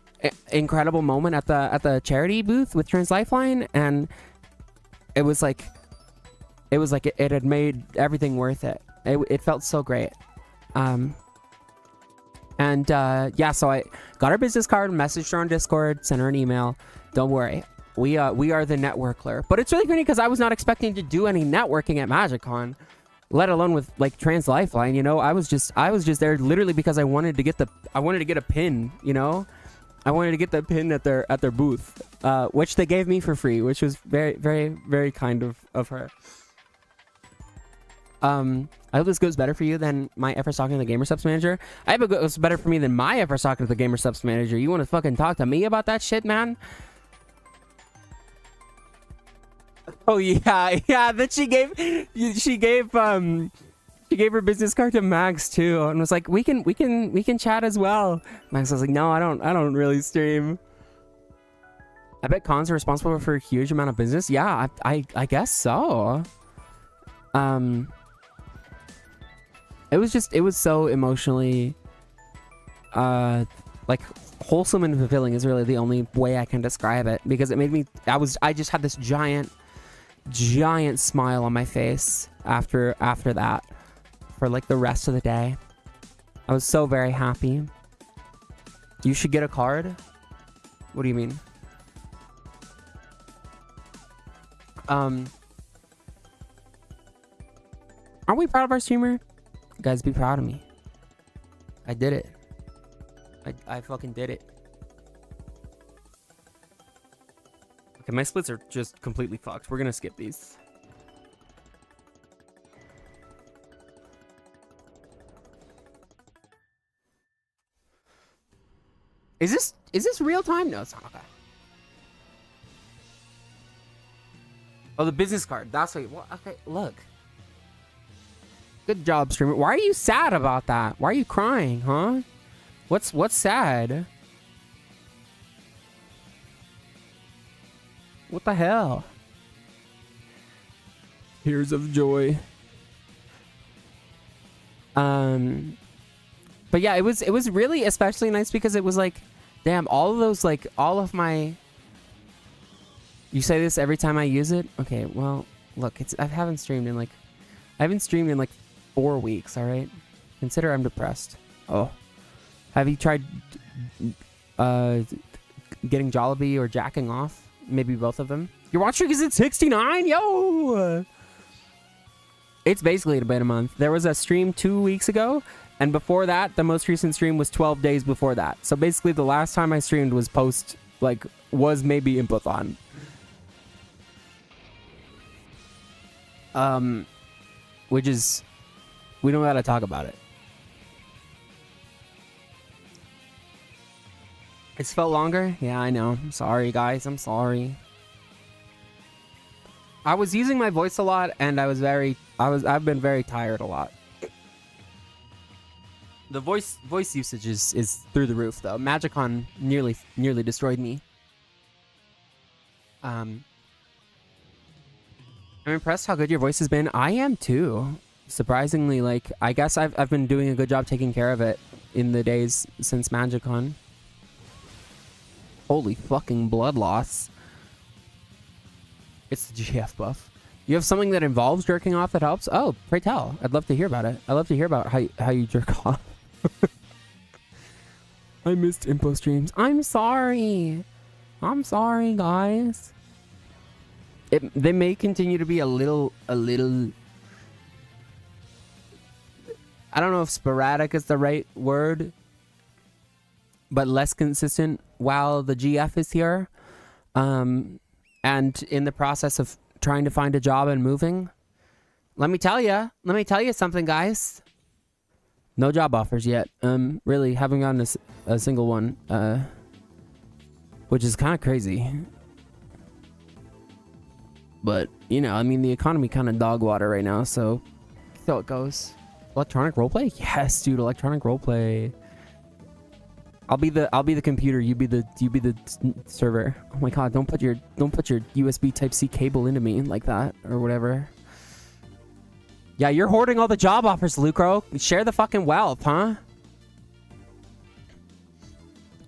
[SPEAKER 2] incredible moment at the charity booth with Trans Lifeline, and it was like it had made everything worth it. It felt so great. Yeah, so I got her business card, messaged her on Discord, sent her an email. Don't worry. We are the networker. But it's really funny because I was not expecting to do any networking at MagicCon, let alone with like Trans Lifeline. I was just there literally because I wanted to get a pin. I wanted to get the pin at their booth, which they gave me for free, which was very, very, very kind of her. I hope this goes better for you than my efforts talking to the Gamer Subs manager. I hope it goes better for me than my efforts talking to the Gamer Subs manager. You want to fucking talk to me about that shit, man? Oh yeah, yeah. Then she gave her business card to Max too, and was like, we can chat as well. Max was like, no, I don't really stream. I bet cons are responsible for a huge amount of business. Yeah, I guess so. It was so emotionally like wholesome and fulfilling is really the only way I can describe it, because it made me I just had this giant smile on my face after that for like the rest of the day. I was so very happy. You should get a card. What do you mean? Aren't we proud of our streamer? You guys, be proud of me. I did it. I fucking did it. Okay, my splits are just completely fucked. We're gonna skip these. Is this real time? No, it's not. Okay. Oh, the business card. That's what. Well, okay, look. Good job, streamer. Why are you sad about that? Why are you crying, huh? What's sad? What the hell?
[SPEAKER 1] Tears of joy.
[SPEAKER 2] But yeah, it was really especially nice because it was like, damn, all of those, like, all of my. You say this every time I use it? Okay, well, look, I haven't streamed in like 4 weeks, all right? Consider I'm depressed. Oh. Have you tried getting Jollibee or jacking off? Maybe both of them. Your watch streak is at 69? Yo! It's basically been a month. There was a stream 2 weeks ago, and before that, the most recent stream was 12 days before that. So basically the last time I streamed was was maybe Impothon. Which is, we don't gotta talk about it. It's felt longer? Yeah, I know. I'm sorry, guys. I'm sorry. I was using my voice a lot, and I've been very tired a lot. The voice usage is through the roof, though. Magicon nearly destroyed me. I'm impressed how good your voice has been. I am too. Surprisingly, like, I guess I've been doing a good job taking care of it in the days since Magicon. Holy fucking blood loss. It's the GF buff. You have something that involves jerking off that helps? Oh, pray tell. I'd love to hear about it. I'd love to hear about how you jerk off. I missed Impo streams. I'm sorry. I'm sorry, guys. They may continue to be a little I don't know if sporadic is the right word, but less consistent while the GF is here. And in the process of trying to find a job and moving, let me tell you something, guys. No job offers yet. Really haven't gotten a single one, which is kind of crazy. But, you know, I mean, the economy kind of dog water right now, so it goes. Electronic roleplay? Yes, dude, electronic roleplay. I'll be the computer, you be the server. Oh my god, don't put your USB Type-C cable into me like that or whatever. Yeah, you're hoarding all the job offers, Lucro. Share the fucking wealth, huh?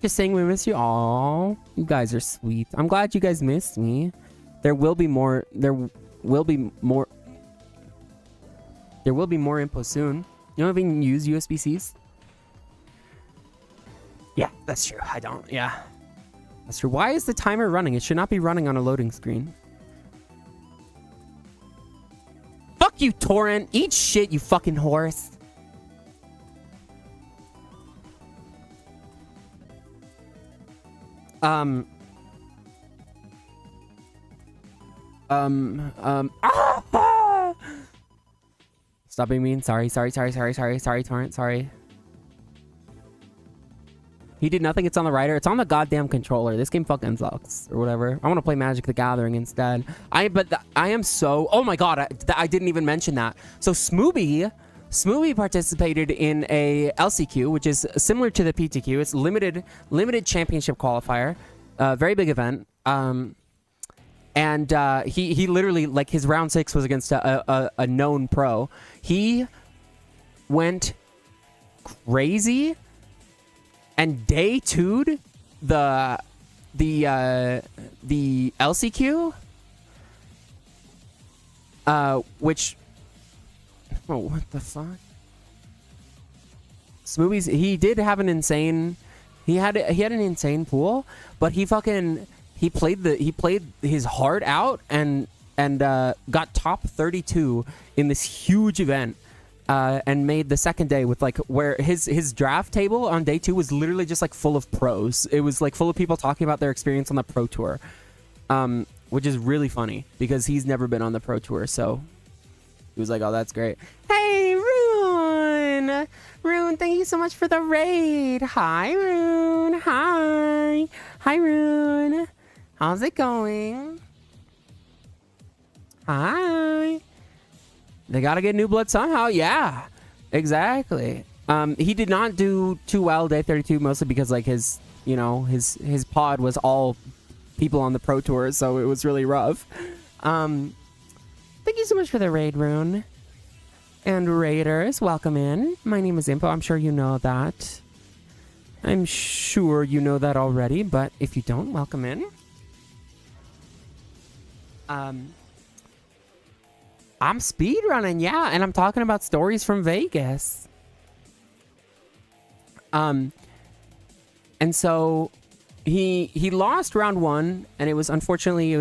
[SPEAKER 2] Just saying we miss you all. You guys are sweet. I'm glad you guys missed me. There will be more info soon. You don't even use USB-Cs? Yeah, that's true. I don't. Yeah. That's true. Why is the timer running? It should not be running on a loading screen. Fuck you, Torrent. Eat shit, you fucking horse. Stop being mean. Sorry, Torrent. Sorry. He did nothing. It's on the writer. It's on the goddamn controller. This game fucking sucks or whatever. I want to play Magic the Gathering instead. I am so... Oh my god, I didn't even mention that. So Smooby participated in a LCQ, which is similar to the PTQ. It's limited championship qualifier. Very big event. And he literally, like, his round 6 was against a known pro. He went crazy and day 2'd the LCQ, which, oh, what the fuck? Smoobies, he did have an insane, he had an insane pool, but he played his heart out and got top 32 in this huge event. And made the second day with, like, where his draft table on day 2 was literally just, like, full of pros. It was, like, full of people talking about their experience on the pro tour, which is really funny because he's never been on the pro tour. So he was like, oh, that's great. Hey, Rune, thank you so much for the raid. Hi, Rune. Hi, Rune. How's it going? Hi. They gotta get new blood somehow. Yeah, exactly. He did not do too well day 32, mostly because, like, his pod was all people on the pro tour, so it was really rough. Thank you so much for the raid, Rune. And raiders, welcome in. My name is Impo. I'm sure you know that. I'm sure you know that already, but if you don't, welcome in. I'm speedrunning, yeah, and I'm talking about stories from Vegas. And so he lost round 1, and it was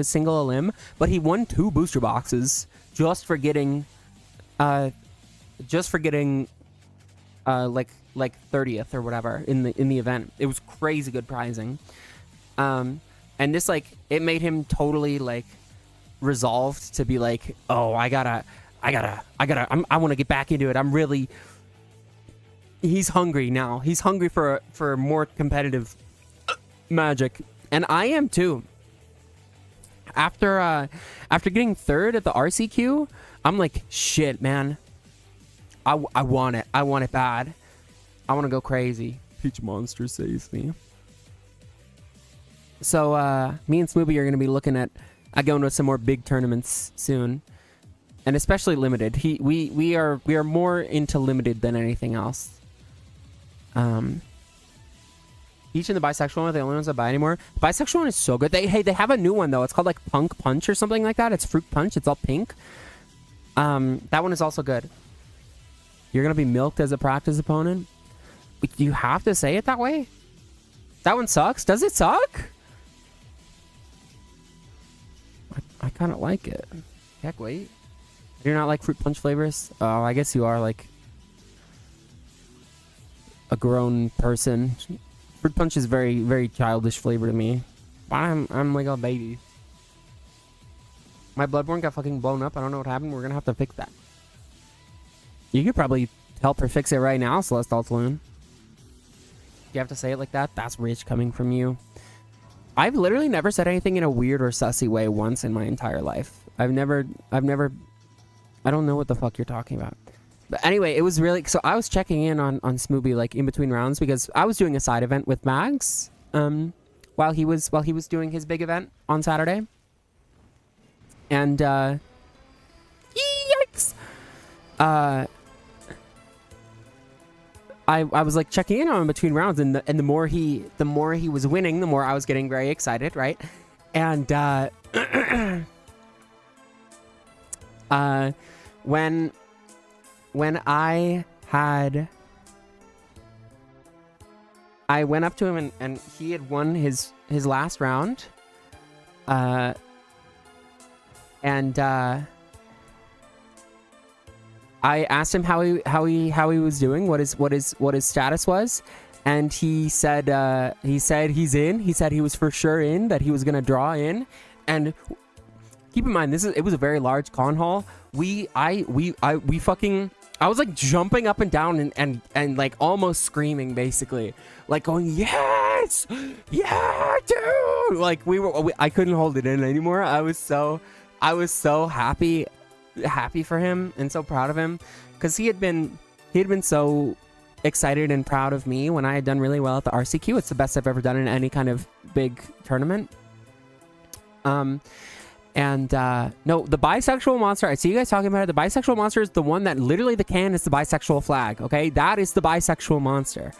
[SPEAKER 2] single elim, but he won 2 booster boxes just for getting like 30th or whatever in the event. It was crazy good prizing. And this, like, it made him totally, like, resolved to be like, oh, I want to get back into it. He's hungry now. He's hungry for more competitive Magic, and I am too. After getting 3rd at the RCQ, I'm like, shit, man, I want it. I want it bad. I want to go crazy.
[SPEAKER 1] Peach Monster saves me.
[SPEAKER 2] So me and Smoothie are going to be looking at going to some more big tournaments soon, and especially limited. We are more into limited than anything else. Peach and the bisexual one are the only ones I buy anymore. The bisexual one is so good. They have a new one though. It's called, like, Punk Punch or something like that. It's Fruit Punch. It's all pink. That one is also good. You're gonna be milked as a practice opponent. You have to say it that way. That one sucks. Does it suck? I kind of like it. Heck, wait. You're not like Fruit Punch flavors? Oh, I guess you are, like, a grown person. Fruit Punch is very, very childish flavor to me. I'm like a baby. My Bloodborne got fucking blown up. I don't know what happened. We're gonna have to fix that. You could probably help her fix it right now, Celestial Loon. You have to say it like that? That's rich coming from you. I've literally never said anything in a weird or sussy way once in my entire life. I've never, I don't know what the fuck you're talking about. But anyway, it was really, so I was checking in on Smooby, like, in between rounds, because I was doing a side event with Mags, while he was doing his big event on Saturday. And, yikes! I was, like, checking in on him between rounds, and the more he was winning, the more I was getting very excited, right? And when I went up to him and he had won his last round, and I asked him how he was doing, what his status was, and he said he's in. He said he was for sure in, that he was gonna draw in. And keep in mind, it was a very large con hall. We fucking I was like jumping up and down and like almost screaming, basically, like going, yes, yeah, dude. Like I couldn't hold it in anymore. I was so happy for him and so proud of him, because he had been so excited and proud of me when I had done really well at the RCQ. It's the best I've ever done in any kind of big tournament. No, the bisexual monster, I see you guys talking about it. The bisexual monster is the one that literally the can is the bisexual flag, okay? That is the bisexual monster.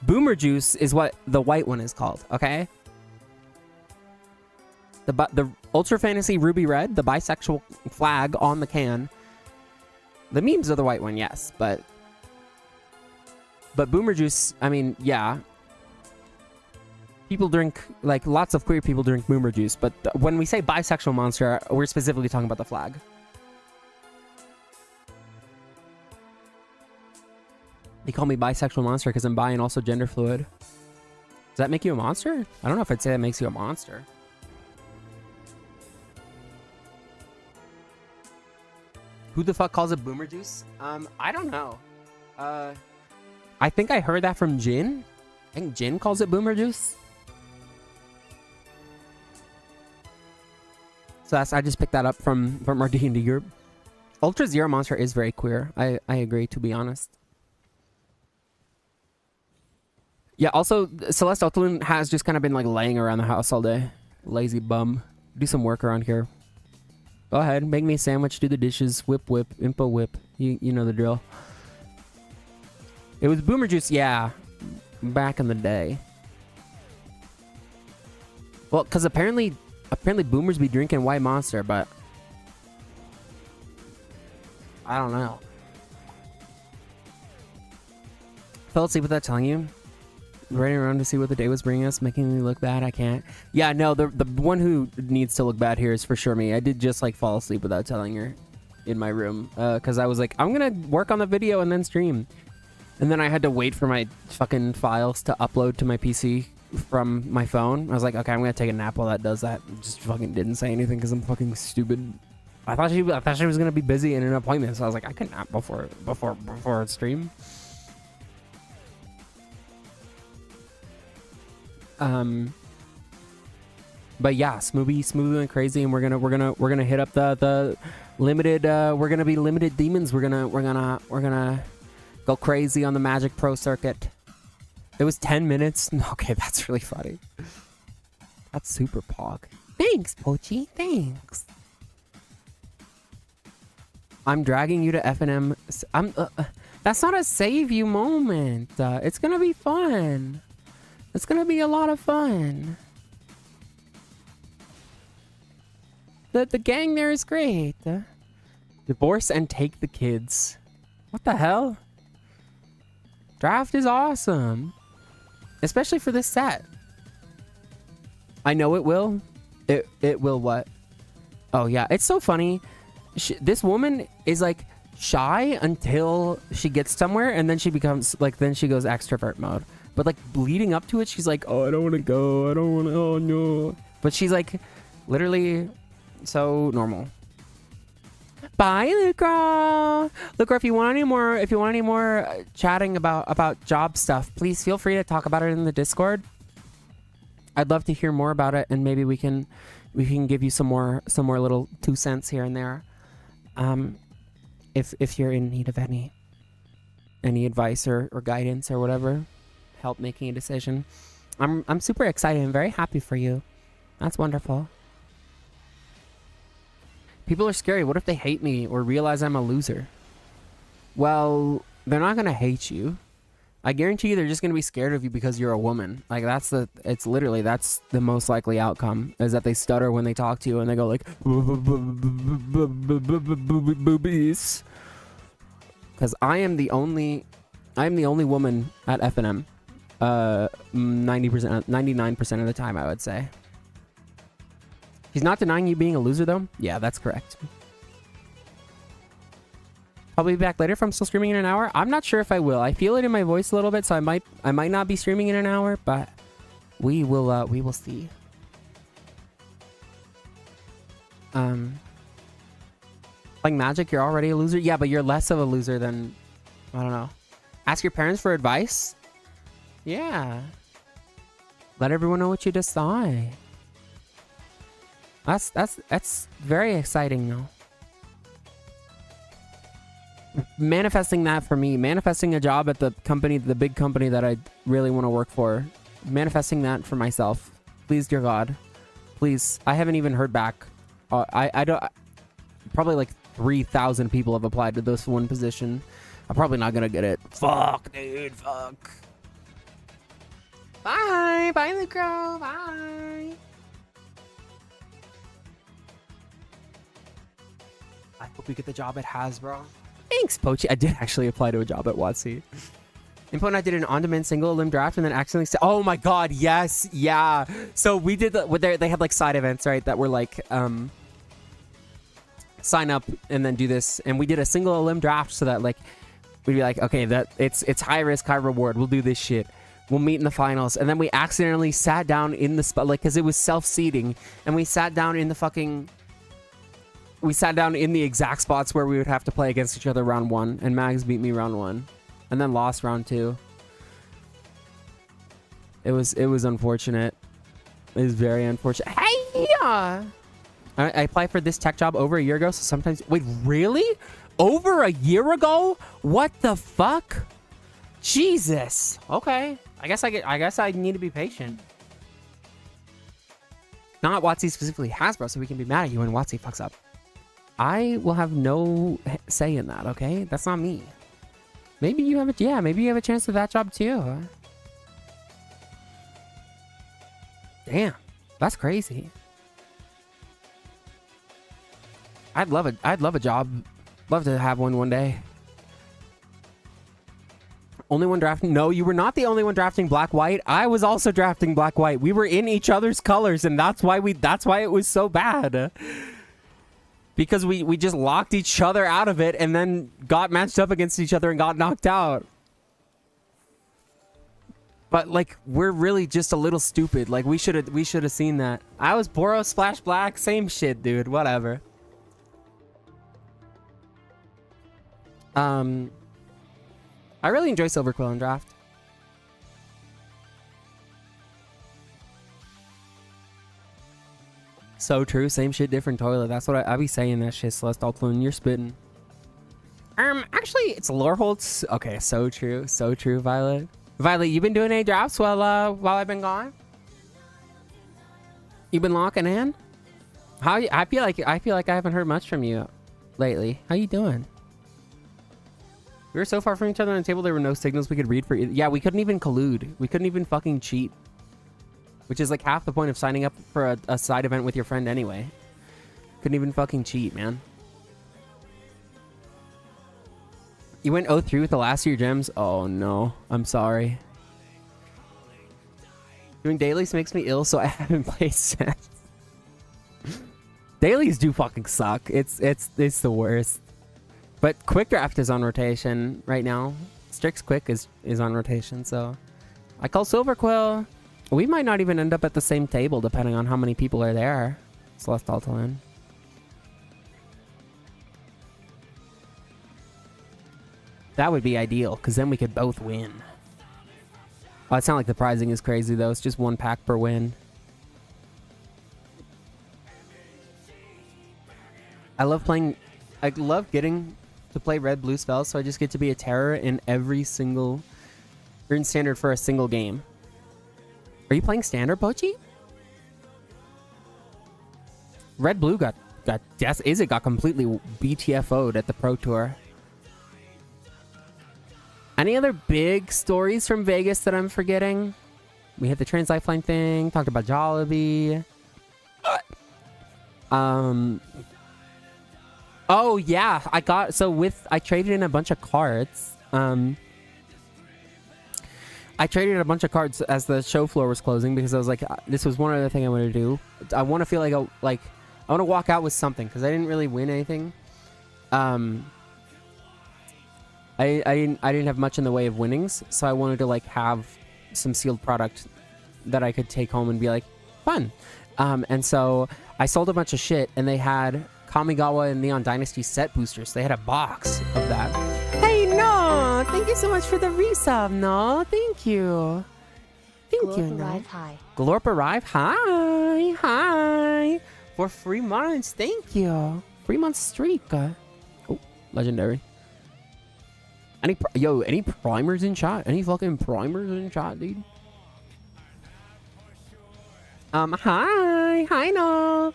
[SPEAKER 2] Boomer Juice is what the white one is called, okay? The Ultra Fantasy Ruby Red, the bisexual flag on the can. The memes are the white one, yes, but Boomer Juice, I mean, yeah. People drink, like, lots of queer people drink Boomer Juice, but when we say bisexual monster, we're specifically talking about the flag. They call me bisexual monster because I'm bi and also gender fluid. Does that make you a monster? I don't know if I'd say that makes you a monster. Who the fuck calls it Boomer Juice? I don't know. I think I heard that from Jin. I think Jin calls it Boomer Juice. So I just picked that up from our D&D group. Ultra Zero Monster is very queer. I agree, to be honest. Yeah, also, Celeste Ultaloon has just kind of been like laying around the house all day. Lazy bum. Do some work around here. Go ahead, make me a sandwich, do the dishes, whip, impo whip. You know the drill. It was Boomer Juice, yeah. Back in the day. Well, because apparently boomers be drinking White Monster, but I don't know. Fell asleep without telling you. Running around to see what the day was bringing us, making me look bad. I can't. Yeah, no, the one who needs to look bad here is for sure me. I did just like fall asleep without telling her in my room, because I was like, I'm gonna work on the video and then stream, and then I had to wait for my fucking files to upload to my PC from my phone. I was like, okay, I'm gonna take a nap while that does that. Just fucking didn't say anything because I'm fucking stupid. I thought she was gonna be busy in an appointment, so I was like, I can nap before stream. But yeah, Smoothie went crazy, and we're gonna hit up the limited. We're gonna be limited demons. We're gonna go crazy on the Magic Pro circuit. It was 10 minutes. Okay, that's really funny. That's super pog. Thanks, Pochi. Thanks. I'm dragging you to FNM. That's not a save you moment. It's gonna be fun. It's gonna be a lot of fun. The gang there is great. Divorce and take the kids. What the hell? Draft is awesome. Especially for this set. I know it will. It will what? Oh yeah, it's so funny. This woman is like shy until she gets somewhere, and then she becomes like, then she goes extrovert mode. But like leading up to it, she's like, oh, I don't want to go. I don't want to. Oh no. But she's like, literally, so normal. Bye, Lucra. Lucra, if you want any more chatting about job stuff, please feel free to talk about it in the Discord. I'd love to hear more about it, and maybe we can give you some more little 2 cents here and there. If you're in need of any advice or guidance or whatever, help making a decision. I'm super excited. I'm very happy for you. That's wonderful. People are scary. What if they hate me or realize I'm a loser? Well, they're not gonna hate you. I guarantee you they're just gonna be scared of you because you're a woman. Like that's the most likely outcome, is that they stutter when they talk to you and they go like boobies. Because I am the only woman at FNM. 99% of the time, I would say. He's not denying you being a loser, though? Yeah, that's correct. I'll be back later if I'm still streaming in an hour. I'm not sure if I will. I feel it in my voice a little bit, so I might not be streaming in an hour, but we will see. Playing Magic, you're already a loser? Yeah, but you're less of a loser than... I don't know. Ask your parents for advice? Yeah. Let everyone know what you decide. That's very exciting, though. Manifesting that for me, manifesting a job at the company, the big company that I really want to work for, manifesting that for myself. Please, dear God, please. I haven't even heard back. I don't. Probably like 3,000 people have applied to this one position. I'm probably not gonna get it. Fuck, dude. Fuck. Bye, bye, Lucro. Bye. I hope we get the job at Hasbro. Thanks, Pochi. I did actually apply to a job at WotC. Info and I did an on-demand single limb draft and then accidentally oh my god, yes, yeah. So we did they had like side events, right, that were like sign up and then do this, and we did a single limb draft so that like we'd be like, okay, that it's high risk, high reward. We'll do this shit. We'll meet in the finals. And then we accidentally sat down in the spot, like, because it was self-seating, and we sat down in the fucking... We sat down in the exact spots where we would have to play against each other round 1, and Mags beat me round 1, and then lost round 2. It was unfortunate. It was very unfortunate. Hey! I applied for this tech job over a year ago, so sometimes... Wait, really? Over a year ago? What the fuck? Jesus. Okay. I guess I need to be patient. Not WotC specifically, Hasbro, so we can be mad at you when WotC fucks up. I will have no say in that, okay? That's not me. Maybe you have maybe you have a chance at that job too. Damn. That's crazy. I'd love a job. Love to have one day. Only one drafting? No, you were not the only one drafting black white. I was also drafting black white. We were in each other's colors, and that's why it was so bad. Because we just locked each other out of it and then got matched up against each other and got knocked out. But like, we're really just a little stupid. Like, we should have seen that. I was Boros Splash Black, same shit, dude. Whatever. I really enjoy Silver Quill in draft. So true. Same shit, different toilet. That's what I be saying. That shit, Celestial Clune. You're spitting. Actually, it's Loreholtz. Okay, so true. So true, Violet. Violet, you been doing any drafts while I've been gone? You been locking in? I feel like I haven't heard much from you lately. How you doing? We were so far from each other on the table, there were no signals we could read for either. Yeah, we couldn't even collude. We couldn't even fucking cheat. Which is like half the point of signing up for a side event with your friend anyway. Couldn't even fucking cheat, man. You went 0-3 with the last of your gems? Oh no, I'm sorry. Doing dailies makes me ill, so I haven't played since. Dailies do fucking suck. It's the worst. But Quick Draft is on rotation right now. Strix Quick is on rotation, so I call Silver Quill. We might not even end up at the same table depending on how many people are there. Celestial Talon. That would be ideal, because then we could both win. Oh, it's not like the prizing is crazy though. It's just 1 pack per win. I love getting to play red blue spells, so I just get to be a terror in every single... You're in standard for a single game. Are you playing standard, Pochi? Red blue got completely BTFO'd at the Pro Tour. Any other big stories from Vegas that I'm forgetting? We hit the Trans Lifeline thing, talked about Jollibee. Oh yeah, I traded in a bunch of cards. I traded a bunch of cards as the show floor was closing because I was like, this was one other thing I wanted to do. I want to feel like I want to walk out with something because I didn't really win anything. I didn't have much in the way of winnings, so I wanted to like have some sealed product that I could take home and be like, fun. And so I sold a bunch of shit, and they had Kamigawa and Neon Dynasty set boosters. They had a box of that. Hey, no! Thank you so much for the resub, no. Thank you. Thank you, no.
[SPEAKER 3] Arrive high.
[SPEAKER 2] Glorp Arrive, hi. Hi. For 3 months, thank you. 3 month streak. Oh, legendary. Any primers in chat? Any fucking primers in chat, dude? Hi, no.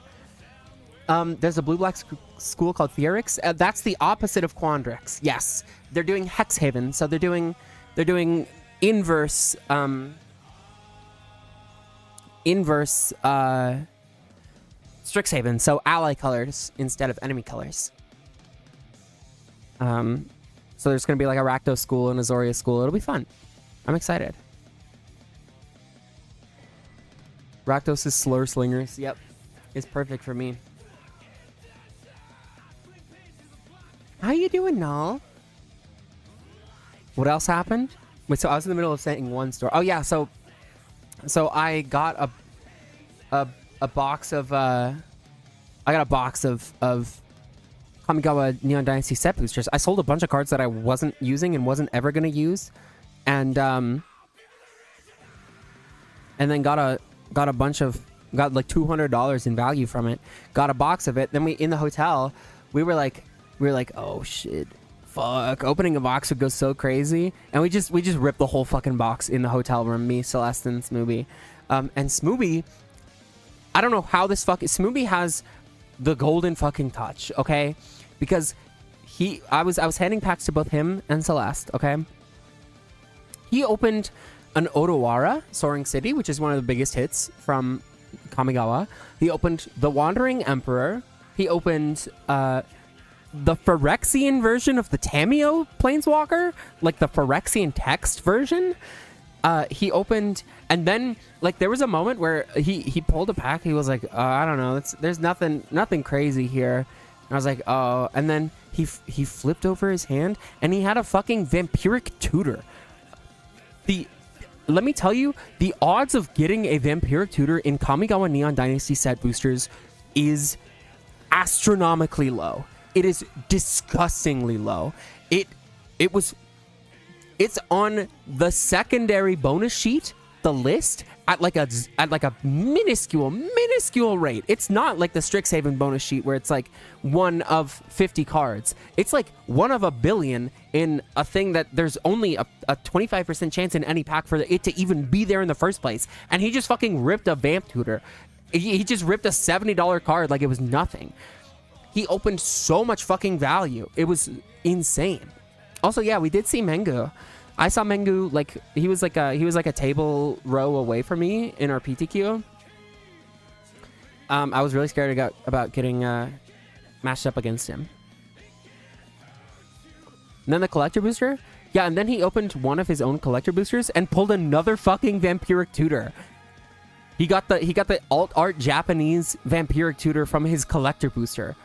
[SPEAKER 2] There's a blue-black school called Theorix. That's the opposite of Quandrix. Yes, they're doing Hexhaven, so they're doing inverse Strixhaven, so ally colors instead of enemy colors. So there's gonna be like a Rakdos school and a Zoria school. It'll be fun. I'm excited. Rakdos is Slur Slingers. Yep, it's perfect for me. How you doing, Null? What else happened? Wait, so I was in the middle of saying one story. Oh yeah, so I got a box of Kamigawa Neon Dynasty set boosters. I sold a bunch of cards that I wasn't using and wasn't ever gonna use, and then got like $200 in value from it. Got a box of it. Then in the hotel, we were like, oh shit, fuck. Opening a box would go so crazy, and we just ripped the whole fucking box in the hotel room. Me, Celeste, and Smooby, and Smooby. I don't know how this Smooby has the golden fucking touch, okay? Because I was handing packs to both him and Celeste, okay? He opened an Odawara, Soaring City, which is one of the biggest hits from Kamigawa. He opened the Wandering Emperor. He opened the Phyrexian version of the Tameo Planeswalker, like the Phyrexian text version. He opened, and then like there was a moment where he pulled a pack. He was like, I don't know, there's nothing crazy here. And I was like, oh, and then he flipped over his hand and he had a fucking Vampiric Tutor. Let me tell you, the odds of getting a Vampiric Tutor in Kamigawa Neon Dynasty set boosters is astronomically low. It is disgustingly low. It's on the secondary bonus sheet, the list, at like a minuscule rate. It's not like the Strixhaven bonus sheet where it's like 1 of 50 cards. It's like 1 of a billion in a thing that there's only a 25% chance in any pack for it to even be there in the first place. And he just fucking ripped a Vamp Tutor. He just ripped a $70 card like it was nothing. He opened so much fucking value. It was insane. Also, yeah, we did see Mengu. I saw Mengu, like he was like a table row away from me in our PTQ. I was really scared about getting matched up against him. And then the collector booster, yeah, and then he opened one of his own collector boosters and pulled another fucking Vampiric Tutor. He got the alt art Japanese Vampiric Tutor from his collector booster.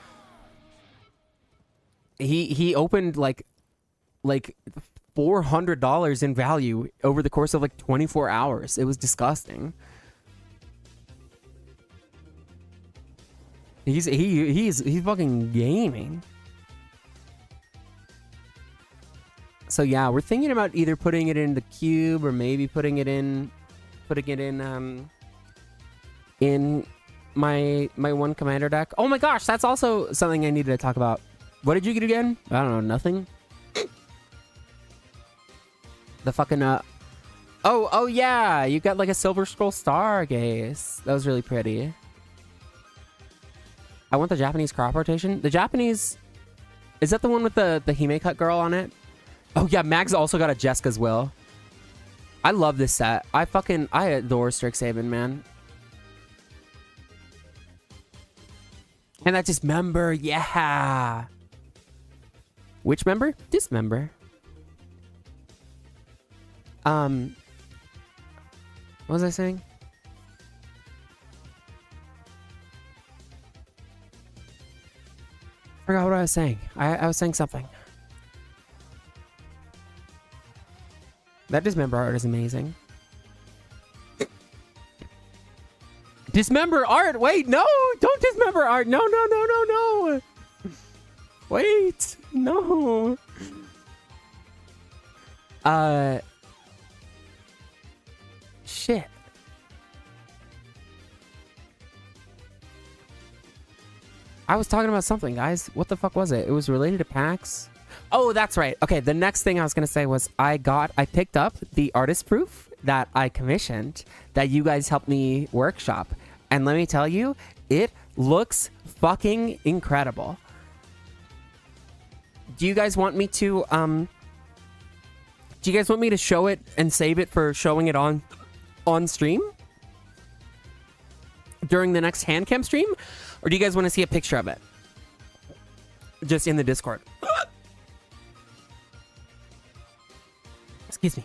[SPEAKER 2] He opened like $400 in value over the course of like 24 hours. It was disgusting. He's fucking gaming. So yeah, we're thinking about either putting it in the cube or maybe putting it in my one commander deck. Oh my gosh, that's also something I needed to talk about. What did you get again? I don't know, nothing. The fucking oh yeah, you got like a Silver Scroll Stargaze. That was really pretty. I want the Japanese crop rotation. The Japanese, is that the one with the Hime cut girl on it? Oh yeah, Mags also got a Jessica's Will. I love this set. I adore Strixhaven, man. And that Dismember, yeah. Which member? Dismember. What was I saying? Forgot what I was saying. I was saying something. That Dismember art is amazing. Dismember art! Wait, no! Don't Dismember art! No, no, no, no, no! Wait, no. Shit. I was talking about something, guys. What the fuck was it? It was related to packs. Oh, that's right. Okay, the next thing I was gonna say was I picked up the artist proof that I commissioned that you guys helped me workshop. And let me tell you, it looks fucking incredible. Do you guys want me to show it and save it for showing it on stream? During the next hand cam stream? Or do you guys want to see a picture of it? Just in the Discord. Excuse me.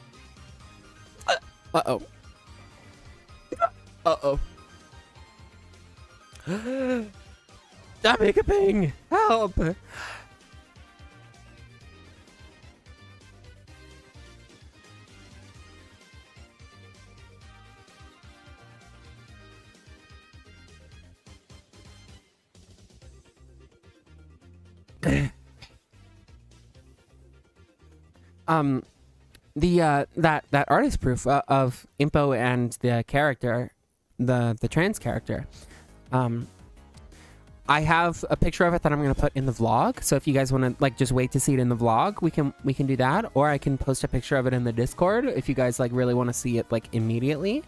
[SPEAKER 2] Uh-oh. Uh-oh. Stop hiccuping! Help! That artist proof of Impo and the character, the trans character, I have a picture of it that I'm gonna put in the vlog. So if you guys want to like just wait to see it in the vlog, we can do that, or I can post a picture of it in the Discord if you guys like really want to see it like immediately,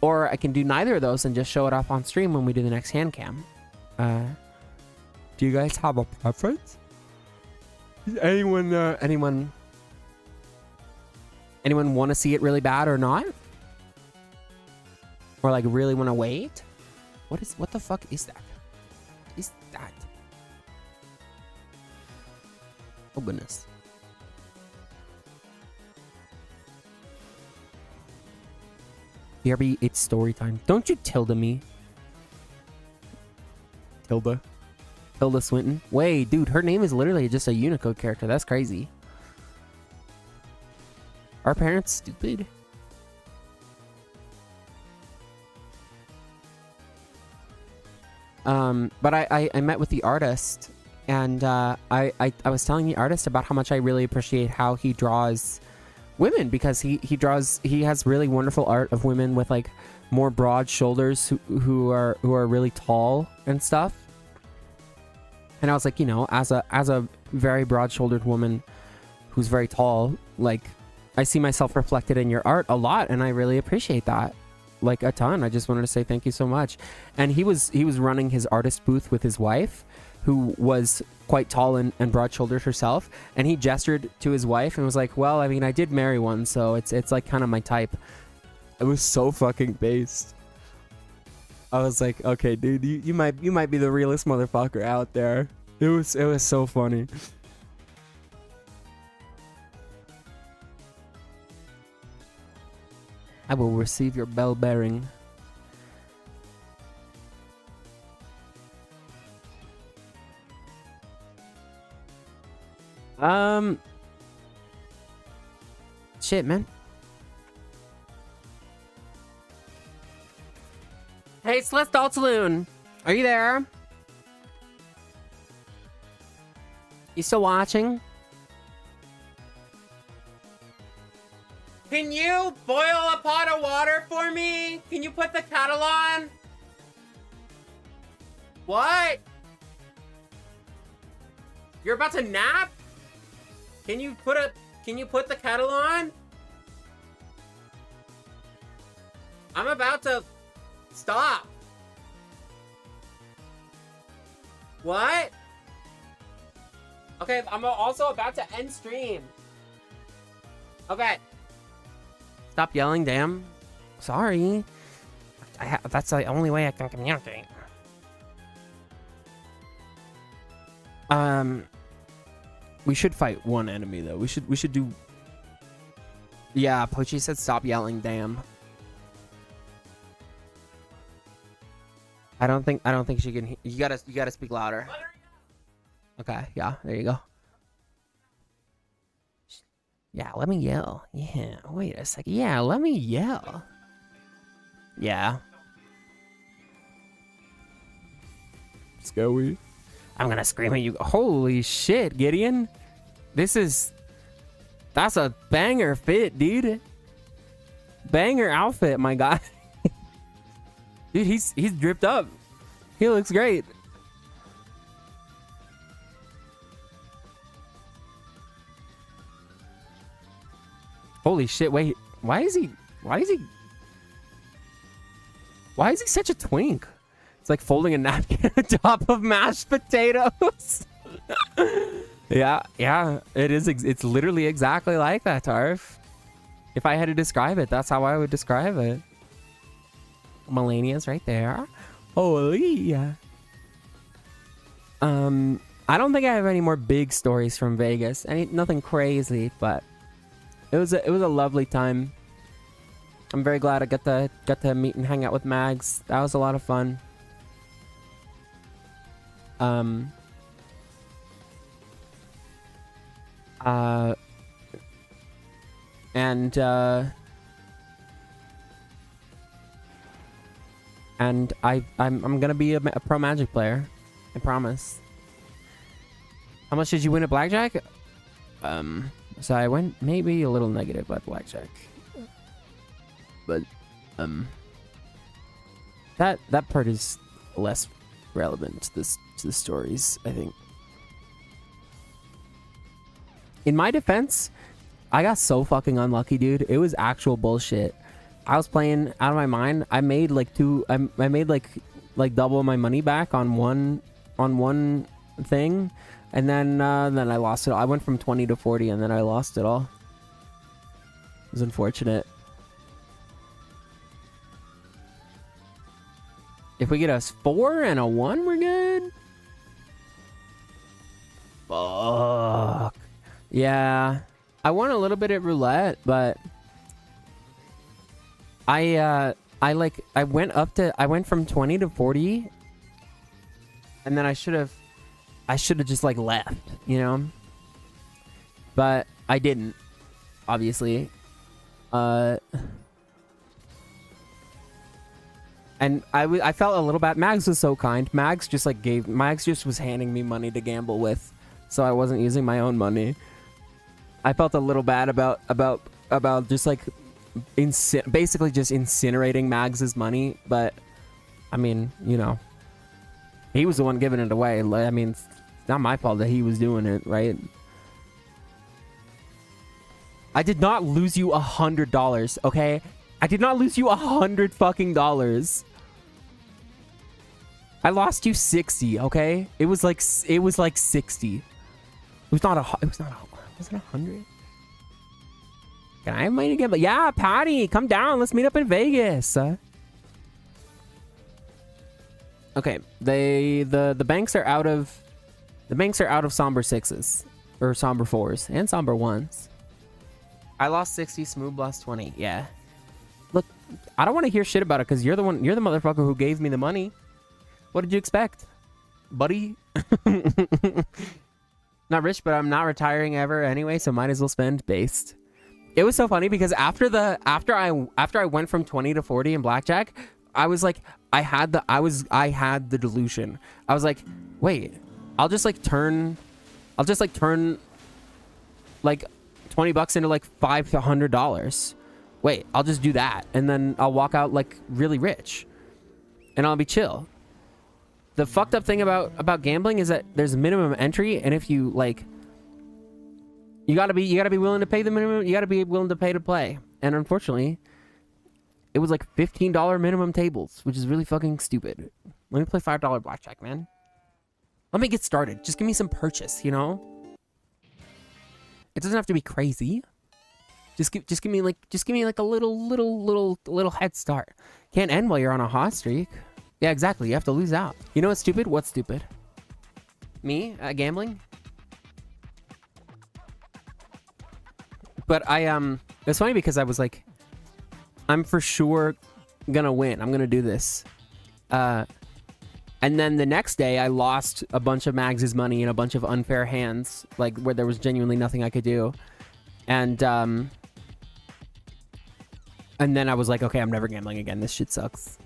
[SPEAKER 2] or I can do neither of those and just show it off on stream when we do the next hand cam. Do you guys have a preference? Does anyone want to see it really bad or not? Or like really want to wait? What the fuck is that? What is that? Oh goodness. BRB, it's story time. Don't you tilde me. Tilda Swinton. Wait, dude, her name is literally just a Unicode character. That's crazy. Our parents stupid. But I met with the artist, and I was telling the artist about how much I really appreciate how he draws women, because he has really wonderful art of women with like more broad shoulders who are really tall and stuff. And I was like, you know, as a very broad-shouldered woman who's very tall, like I see myself reflected in your art a lot, and I really appreciate that, like a ton. I just wanted to say thank you so much. And he was running his artist booth with his wife, who was quite tall and broad-shouldered herself, and he gestured to his wife and was like, well, I mean, I did marry one, so it's like kind of my type. It was so fucking based. I was like, okay, dude, you might be the realest motherfucker out there. It was so funny. I will receive your bell bearing. Shit, man. Hey, Celeste Daltaloon, are you there? You still watching? Can you boil a pot of water for me? Can you put the kettle on? What? You're about to nap? Can you put the kettle on? I'm about to stop. What? Okay, I'm also about to end stream. Okay. Stop yelling, damn. Sorry. That's the only way I can communicate. We should fight one enemy though. We should do. Yeah, Pochi said stop yelling, damn. I don't think she can. You gotta speak louder. Okay, yeah, there you go. Yeah, let me yell. Yeah, wait a second. Yeah, let me yell. Yeah.
[SPEAKER 1] Scoey.
[SPEAKER 2] I'm gonna scream at you. Holy shit, Gideon. That's a banger fit, dude. Banger outfit, my guy. Dude, he's dripped up. He looks great. Holy shit, wait. Why is he such a twink? It's like folding a napkin on top of mashed potatoes. Yeah, it is. It's literally exactly like that, Tarf. If I had to describe it, that's how I would describe it. Melania's right there. Holy. I don't think I have any more big stories from Vegas. Nothing crazy, but it was a lovely time. I'm very glad I got to meet and hang out with Mags. That was a lot of fun. And I'm gonna be a pro Magic player. I promise. How much did you win at blackjack? So I went maybe a little negative at blackjack, but that part is less relevant to the stories, I think. In my defense, I got so fucking unlucky, dude. It was actual bullshit. I was playing out of my mind. I made like I made like double my money back on one thing, and then I lost it all. I went from 20 to 40 and then I lost it all. It was unfortunate. If we get a 4 and a 1, we're good. Fuck. Yeah. I won a little bit at roulette, but I went from 20 to 40, and then I should have just like left, you know? But I didn't, obviously. And I felt a little bad. Mags was so kind. Mags just was handing me money to gamble with, so I wasn't using my own money. I felt a little bad about just like basically just incinerating Mags's money, but I mean, you know, he was the one giving it away. I mean, it's not my fault that he was doing it, right? I did not lose you $100, okay? I did not lose you $100 fucking dollars. I lost you 60, okay? It was like 60. It was not 100. Can I have money again? But yeah, Patty, come down. Let's meet up in Vegas. Okay, the banks are out of somber 6s or somber 4s and somber 1s. I lost 60, Smooth lost 20. Yeah. Look, I don't want to hear shit about it because you're the motherfucker who gave me the money. What did you expect, buddy? Not rich, but I'm not retiring ever anyway, so might as well spend based. It was so funny because after I went from 20 to 40 in blackjack, I was like, I had the delusion. I was like, wait, I'll just turn like $20 into like $500 to $100. Wait, I'll just do that, and then I'll walk out like really rich, and I'll be chill. The fucked up thing about gambling is that there's a minimum entry, and if you like, you gotta be willing to pay the minimum. You gotta be willing to pay to play. And unfortunately, it was like $15 minimum tables, which is really fucking stupid. Let me play $5 blackjack, man. Let me get started. Just give me some purchase, you know? It doesn't have to be crazy. Just give me like a little head start. Can't end while you're on a hot streak. Yeah, exactly. You have to lose out. You know what's stupid? What's stupid? Me at gambling? But it's funny because I was like, I'm for sure gonna win. I'm gonna do this. And then the next day I lost a bunch of Mags's money in a bunch of unfair hands, like where there was genuinely nothing I could do. And then I was like, okay, I'm never gambling again. This shit sucks.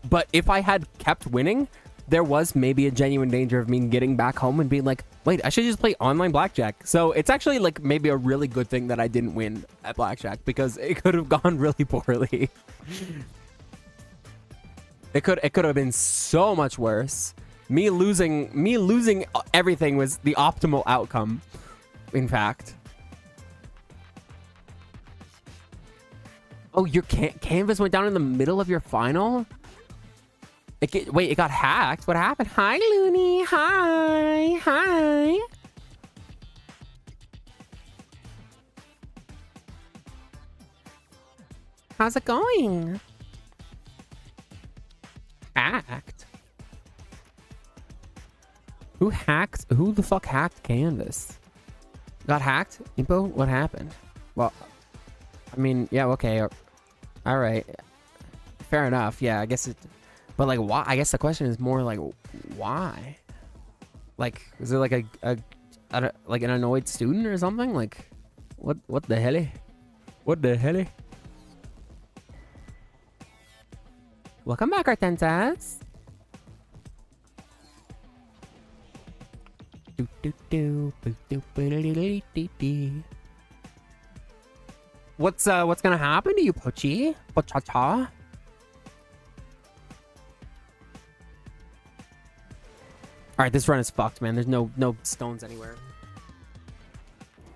[SPEAKER 2] But if I had kept winning, there was maybe a genuine danger of me getting back home and being like, wait, I should just play online blackjack. So it's actually like maybe a really good thing that I didn't win at blackjack, because it could have gone really poorly. It could have been so much worse. Me losing everything was the optimal outcome, in fact. Oh, your canvas went down in the middle of your final? Wait, it got hacked? What happened? Hi, Looney. Hi. How's it going? Hacked? Who the fuck hacked Canvas? Got hacked? Impo? What happened? Well, I mean, yeah, okay. All right. Fair enough. Yeah, I guess it... But, like, why? I guess the question is more, like, why? Like, is there, like, like, an annoyed student or something? Like, what the hell? What the hell? Welcome back, Artentas. What's gonna happen to you, Pochi? Pocha-cha? All right, this run is fucked, man. There's no stones anywhere.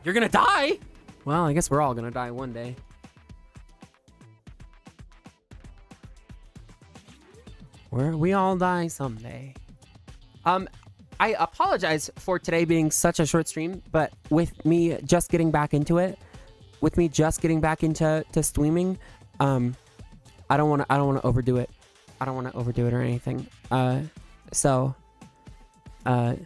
[SPEAKER 2] You're gonna die? Well, I guess we're all gonna die one day. We all die someday. I apologize for today being such a short stream, but with me just getting back into it, to streaming, I don't want to overdo it. I don't want to overdo it or anything. So I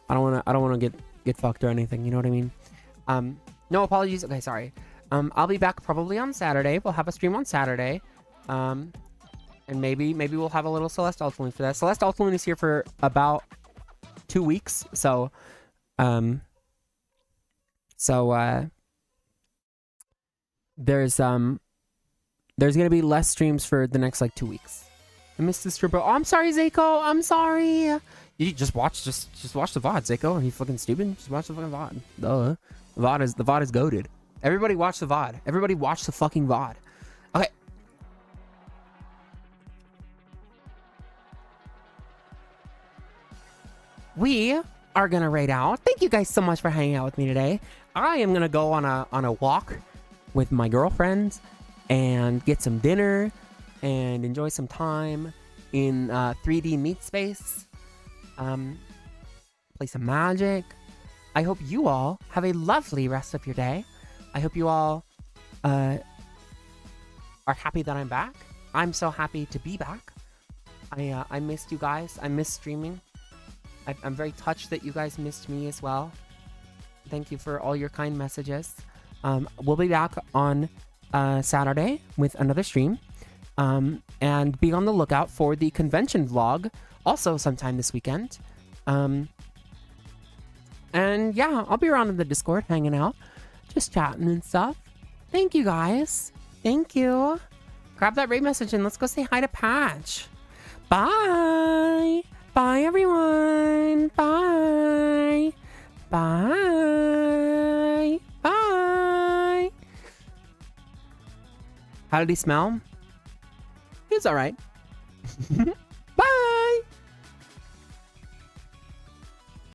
[SPEAKER 2] don't want to get fucked or anything. You know what I mean? No apologies. Okay, sorry. I'll be back probably on Saturday. We'll have a stream on Saturday. And maybe we'll have a little Celeste Ultimate for that. Celeste Ultimate is here for about 2 weeks. So, there's going to be less streams for the next like 2 weeks. I missed this stream, bro. Oh, I'm sorry, Zako. I'm sorry. You just watch the VOD, Zako. Are you fucking stupid? Just watch the fucking VOD. Duh. The VOD is goated. Everybody watch the VOD. Everybody watch the fucking VOD. Okay. We are gonna raid out. Thank you guys so much for hanging out with me today. I am gonna go on a walk with my girlfriend and get some dinner and enjoy some time in 3D meat space. Play some Magic. I hope you all have a lovely rest of your day. I hope you all are happy that I'm back. I'm so happy to be back. I missed you guys. I missed streaming. I'm very touched that you guys missed me as well. Thank you for all your kind messages. We'll be back on Saturday with another stream. And be on the lookout for the convention vlog also sometime this weekend. And yeah, I'll be around in the Discord hanging out, just chatting and stuff. Thank you guys. Thank you. Grab that raid message and let's go say hi to Patch. Bye. Bye, everyone. Bye. Bye. Bye. How did he smell? He was all right.